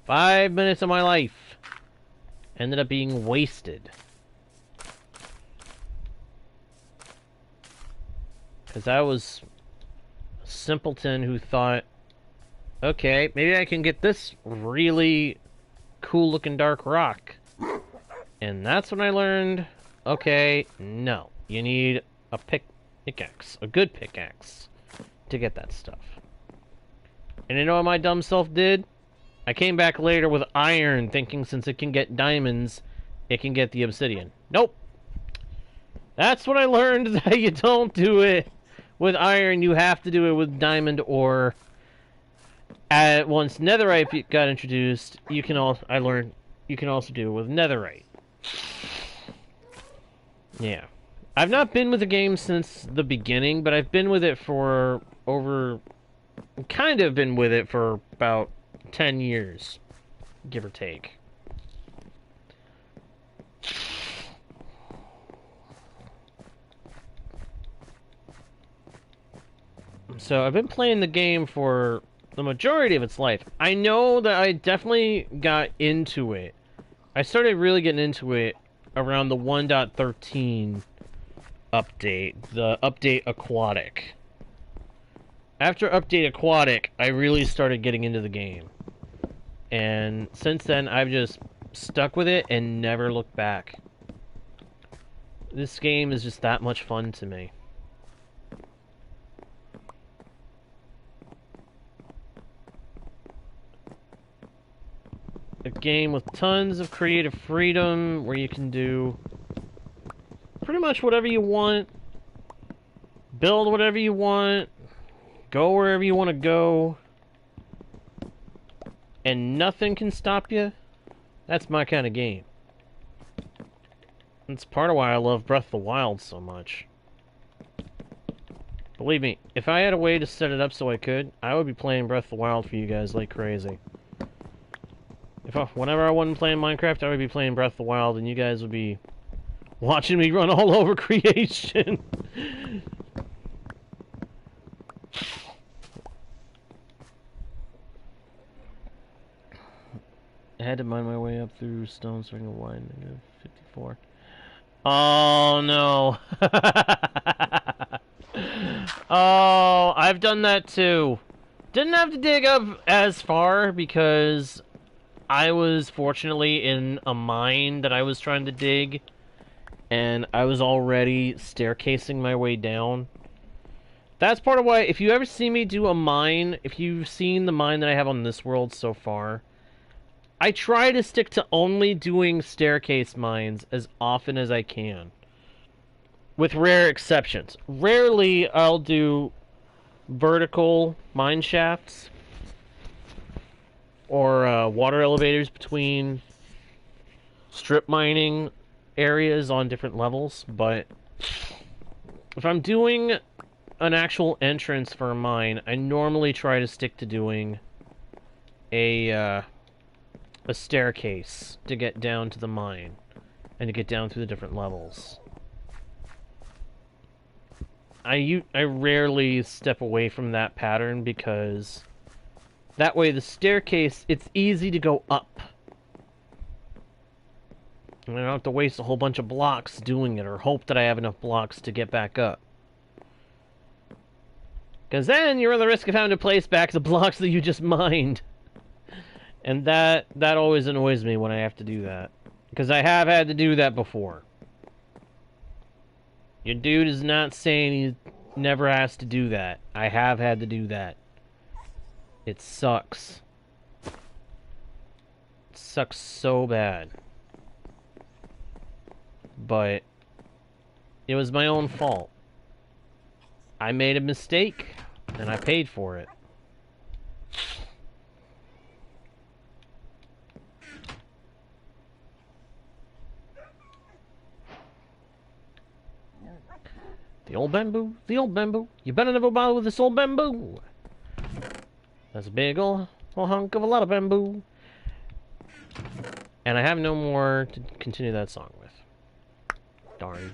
5 minutes of my life ended up being wasted. Because I was a simpleton who thought, okay, maybe I can get this really cool looking dark rock. And that's when I learned, okay, no. You need a pickaxe, a good pickaxe, to get that stuff. And you know what my dumb self did? I came back later with iron, thinking since it can get diamonds, it can get the obsidian. Nope. That's what I learned, that you don't do it with iron, you have to do it with diamond ore. Once netherite got introduced, I learned you can also do it with netherite. Yeah. I've not been with the game since the beginning, but I've been with it for kind of been with it for about 10 years, give or take. So I've been playing the game for the majority of its life. I know that I definitely got into it. I started really getting into it around the 1.13 update, the update Aquatic. After update Aquatic, I really started getting into the game. And since then, I've just stuck with it and never looked back. This game is just that much fun to me. A game with tons of creative freedom where you can do pretty much whatever you want, build whatever you want, go wherever you want to go, and nothing can stop you. That's my kind of game. That's part of why I love Breath of the Wild so much. Believe me, if I had a way to set it up so I could, I would be playing Breath of the Wild for you guys like crazy. Whenever I wasn't playing Minecraft, I would be playing Breath of the Wild, and you guys would be watching me run all over creation. I had to mine my way up through stone so I can widen -54. Oh, no. Oh, I've done that too. Didn't have to dig up as far because I was fortunately in a mine that I was trying to dig, and I was already staircasing my way down. That's part of why, if you ever see me do a mine, if you've seen the mine that I have on this world so far, I try to stick to only doing staircase mines as often as I can. With rare exceptions. Rarely I'll do vertical mine shafts or water elevators between strip mining areas on different levels, but if I'm doing an actual entrance for a mine, I normally try to stick to doing a staircase to get down to the mine and to get down through the different levels. I rarely step away from that pattern because that way the staircase, it's easy to go up. And I don't have to waste a whole bunch of blocks doing it or hope that I have enough blocks to get back up. Because then you're at the risk of having to place back the blocks that you just mined. And that always annoys me when I have to do that. Because I have had to do that before. Your dude is not saying he never has to do that. I have had to do that. It sucks. It sucks so bad. But it was my own fault. I made a mistake, and I paid for it. The old bamboo, the old bamboo. You better never bother with this old bamboo. That's a big old hunk of a lot of bamboo. And I have no more to continue that song with. Darn.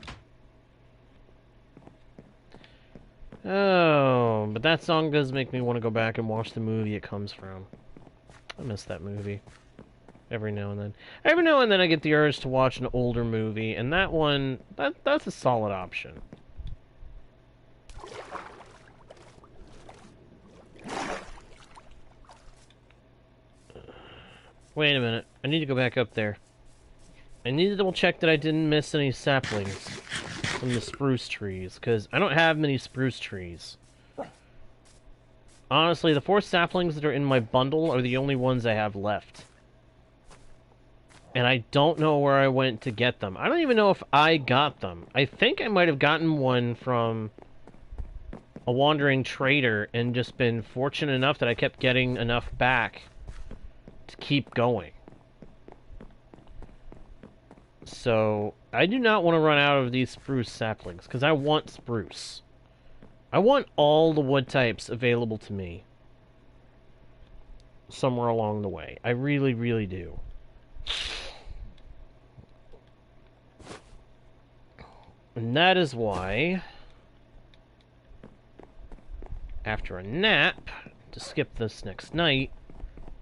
Oh, but that song does make me want to go back and watch the movie it comes from. I miss that movie. Every now and then. Every now and then I get the urge to watch an older movie, and that one, that's a solid option. Wait a minute. I need to go back up there. I need to double check that I didn't miss any saplings from the spruce trees, because I don't have many spruce trees. Honestly, the 4 saplings that are in my bundle are the only ones I have left. And I don't know where I went to get them. I don't even know if I got them. I think I might have gotten one from a wandering trader and just been fortunate enough that I kept getting enough back to keep going. So, I do not want to run out of these spruce saplings, because I want spruce. I want all the wood types available to me somewhere along the way. I really, really do. And that is why, after a nap, to skip this next night,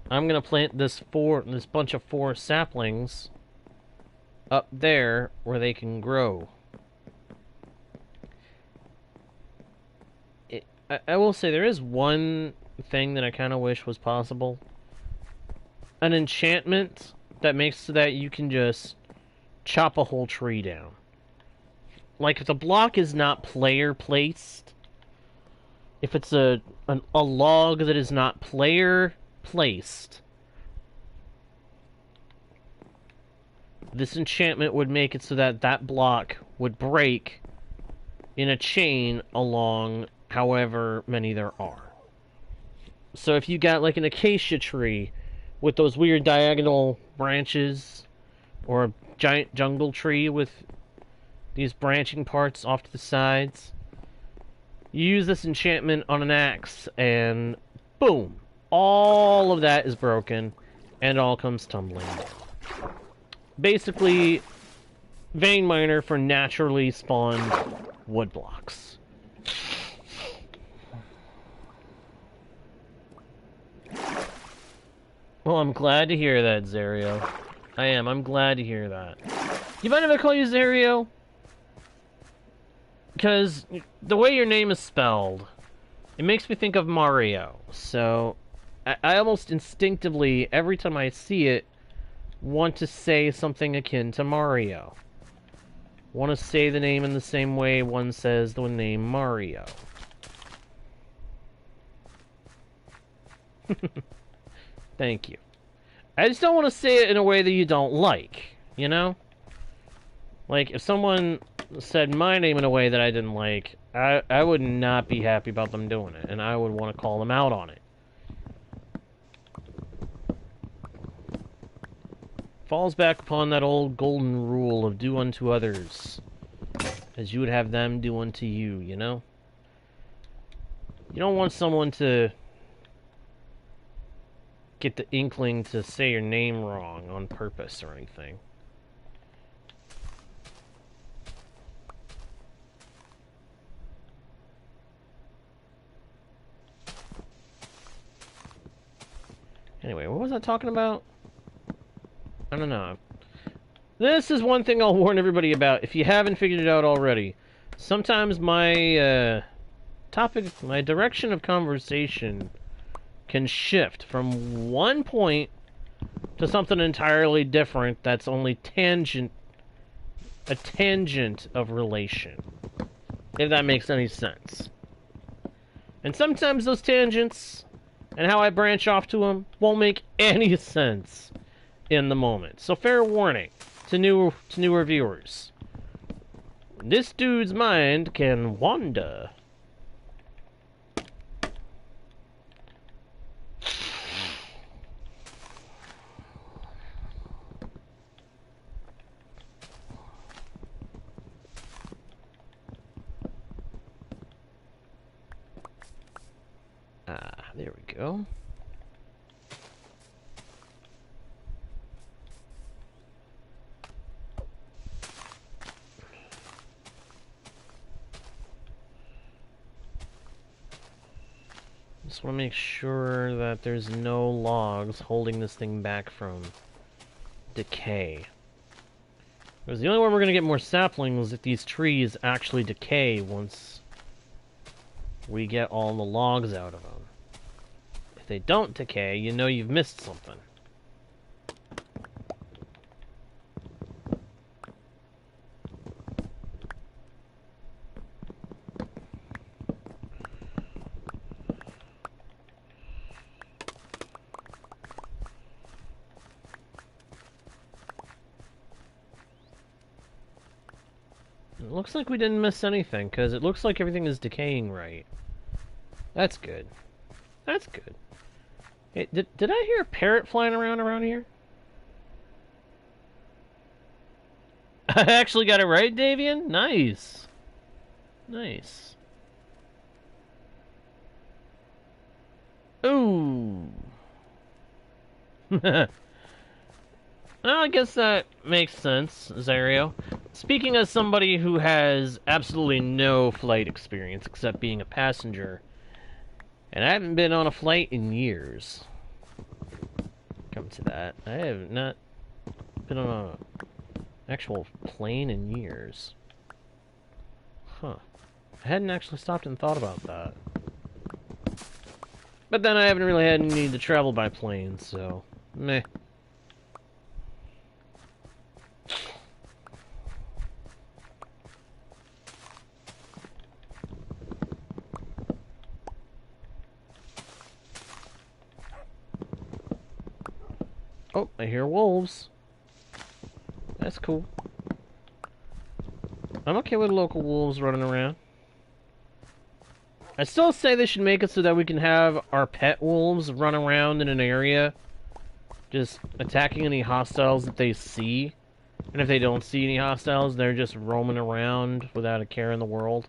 I'm gonna plant this bunch of 4 saplings up there where they can grow. I will say there is one thing that I kind of wish was possible. An enchantment that makes so that you can just chop a whole tree down. Like, if the block is not player placed, if it's a log that is not player placed, this enchantment would make it so that that block would break in a chain along however many there are. So if you got like an acacia tree with those weird diagonal branches, or a giant jungle tree with these branching parts off to the sides, you use this enchantment on an axe and boom, all of that is broken and it all comes tumbling down. Basically, vein miner for naturally spawned wood blocks. Well, I'm glad to hear that, Zario. I am. I'm glad to hear that. You mind if I call you Zario? Because the way your name is spelled, it makes me think of Mario. So, I almost instinctively, every time I see it, want to say something akin to Mario. Want to say the name in the same way one says the name Mario. Thank you. I just don't want to say it in a way that you don't like, you know? Like, if someone said my name in a way that I didn't like, I would not be happy about them doing it, and I would want to call them out on it. Falls back upon that old golden rule of do unto others as you would have them do unto you, you know? You don't want someone to get the inkling to say your name wrong on purpose or anything. Anyway, what was I talking about? I don't know. This is one thing I'll warn everybody about, if you haven't figured it out already. Sometimes my my direction of conversation can shift from one point to something entirely different that's only a tangent of relation. If that makes any sense. And sometimes those tangents and how I branch off to them won't make any sense in the moment. So fair warning to newer viewers. This dude's mind can wander. There we go. Just want to make sure that there's no logs holding this thing back from decay. Because the only way we're going to get more saplings is if these trees actually decay once we get all the logs out of them. If they don't decay, you know you've missed something. It looks like we didn't miss anything, because it looks like everything is decaying right. That's good. That's good. Hey, did I hear a parrot flying around here? I actually got it right, Davian? Nice. Nice. Ooh. Well, I guess that makes sense, Zario. Speaking as somebody who has absolutely no flight experience except being a passenger, and I haven't been on a flight in years. Come to that. I have not been on an actual plane in years. Huh. I hadn't actually stopped and thought about that. But then I haven't really had any need to travel by plane, so meh. Oh, I hear wolves. That's cool. I'm okay with local wolves running around. I still say they should make it so that we can have our pet wolves run around in an area, just attacking any hostiles that they see. And if they don't see any hostiles, they're just roaming around without a care in the world.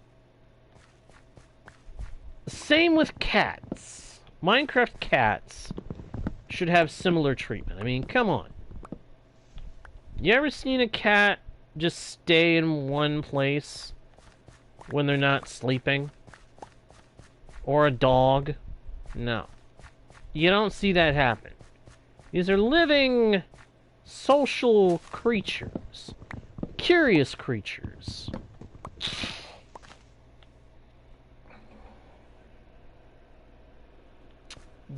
Same with cats. Minecraft cats should have similar treatment. I mean, come on. You ever seen a cat just stay in one place when they're not sleeping? Or a dog? No. You don't see that happen. These are living, social creatures. Curious creatures.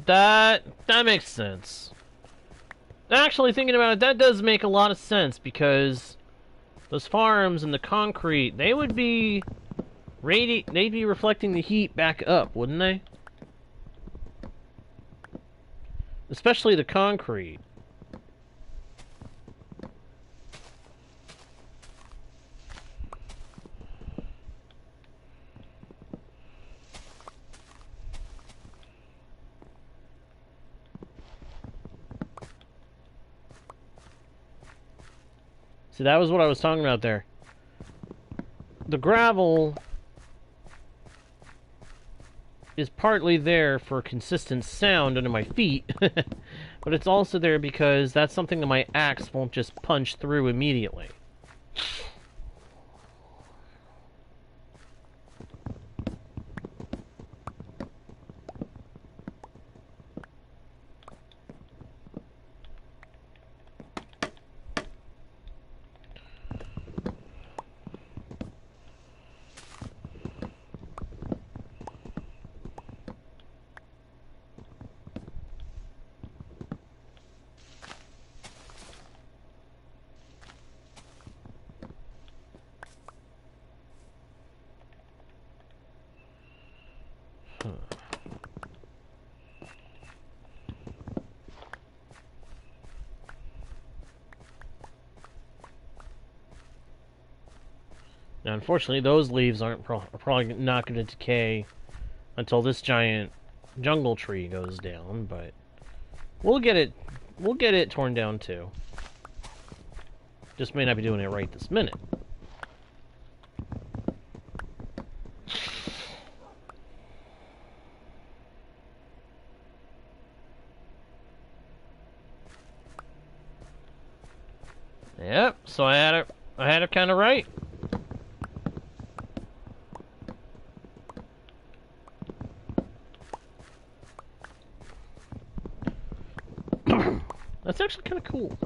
That makes sense. Actually, thinking about it, that does make a lot of sense, because those farms and the concrete, they would be they'd be reflecting the heat back up, wouldn't they? Especially the concrete. See, that was what I was talking about there. The gravel is partly there for consistent sound under my feet, but it's also there because that's something that my axe won't just punch through immediately. Now, unfortunately, those leaves are probably not going to decay until this giant jungle tree goes down, but we'll get it torn down too. Just may not be doing it right this minute. Yep, so I had it kind of right. That's actually kind of cool.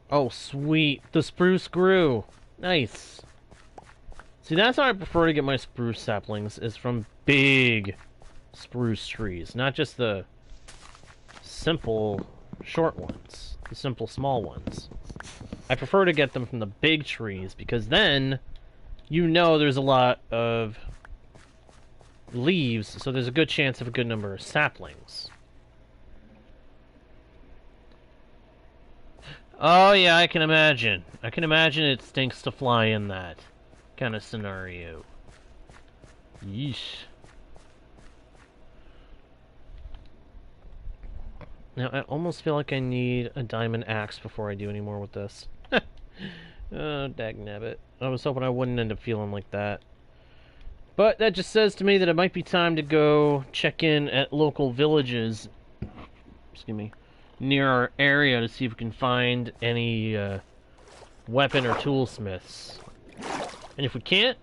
Oh, sweet. The spruce grew. Nice. See, that's how I prefer to get my spruce saplings, is from big spruce trees. Not just the simple short ones. The simple small ones. I prefer to get them from the big trees, because then you know there's a lot of leaves, so there's a good chance of a good number of saplings. Oh yeah, I can imagine. I can imagine it stinks to fly in that kind of scenario. Yeesh. Now, I almost feel like I need a diamond axe before I do any more with this. Oh, dagnabbit. I was hoping I wouldn't end up feeling like that. But that just says to me that it might be time to go check in at local villages, excuse me, near our area to see if we can find any weapon or toolsmiths. And if we can't,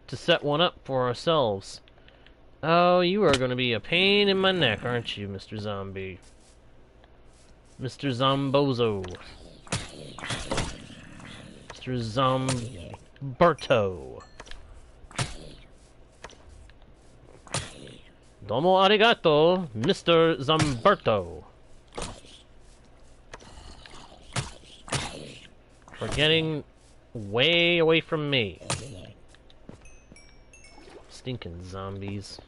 to set one up for ourselves. Oh, you are going to be a pain in my neck, aren't you, Mr. Zombie? Mr. Zombozo. Mr. Zomberto. Domo arigato, Mr. Zomberto. For getting way away from me. Stinking zombies.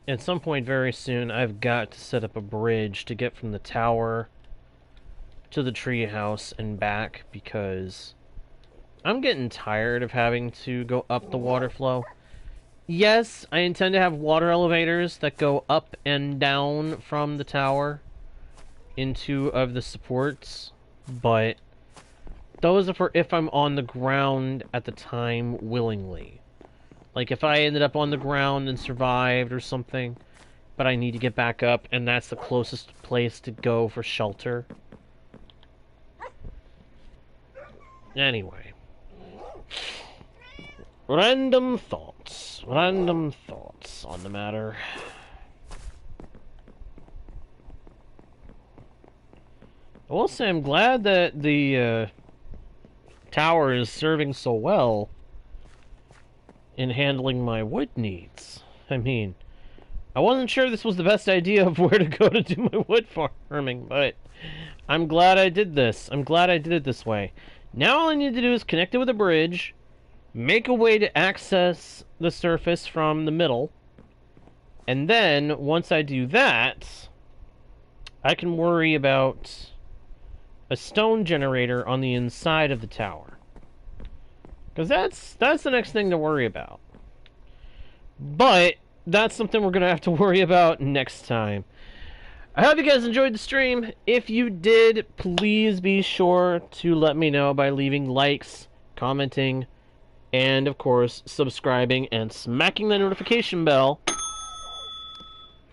At some point very soon, I've got to set up a bridge to get from the tower to the treehouse and back, because I'm getting tired of having to go up the water flow. Yes, I intend to have water elevators that go up and down from the tower into of the supports, but those are for if I'm on the ground at the time willingly. Like if I ended up on the ground and survived or something, but I need to get back up and that's the closest place to go for shelter. Anyway. Random thoughts on the matter. I will say I'm glad that the tower is serving so well in handling my wood needs. I mean, I wasn't sure this was the best idea of where to go to do my wood farming, but I'm glad I did this. I'm glad I did it this way. Now all I need to do is connect it with a bridge, make a way to access the surface from the middle, and then, once I do that, I can worry about a stone generator on the inside of the tower. Because that's the next thing to worry about. But that's something we're going to have to worry about next time. I hope you guys enjoyed the stream. If you did, please be sure to let me know by leaving likes, commenting, and of course, subscribing and smacking the notification bell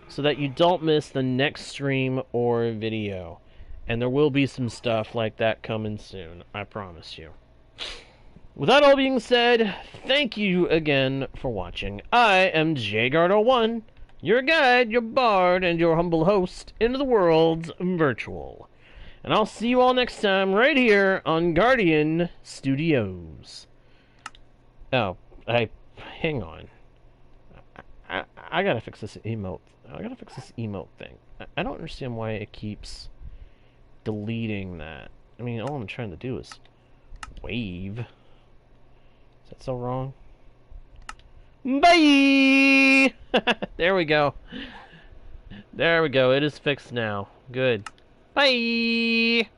so that you don't miss the next stream or video. And there will be some stuff like that coming soon, I promise you. With that all being said, thank you again for watching. I am JGuard01, your guide, your bard, and your humble host into the world's virtual. And I'll see you all next time right here on Guardian Studios. Oh, hang on. I gotta fix this emote. I gotta fix this emote thing. I don't understand why it keeps deleting that. I mean, all I'm trying to do is wave. Is that so wrong? Bye! There we go. There we go. It is fixed now. Good. Bye!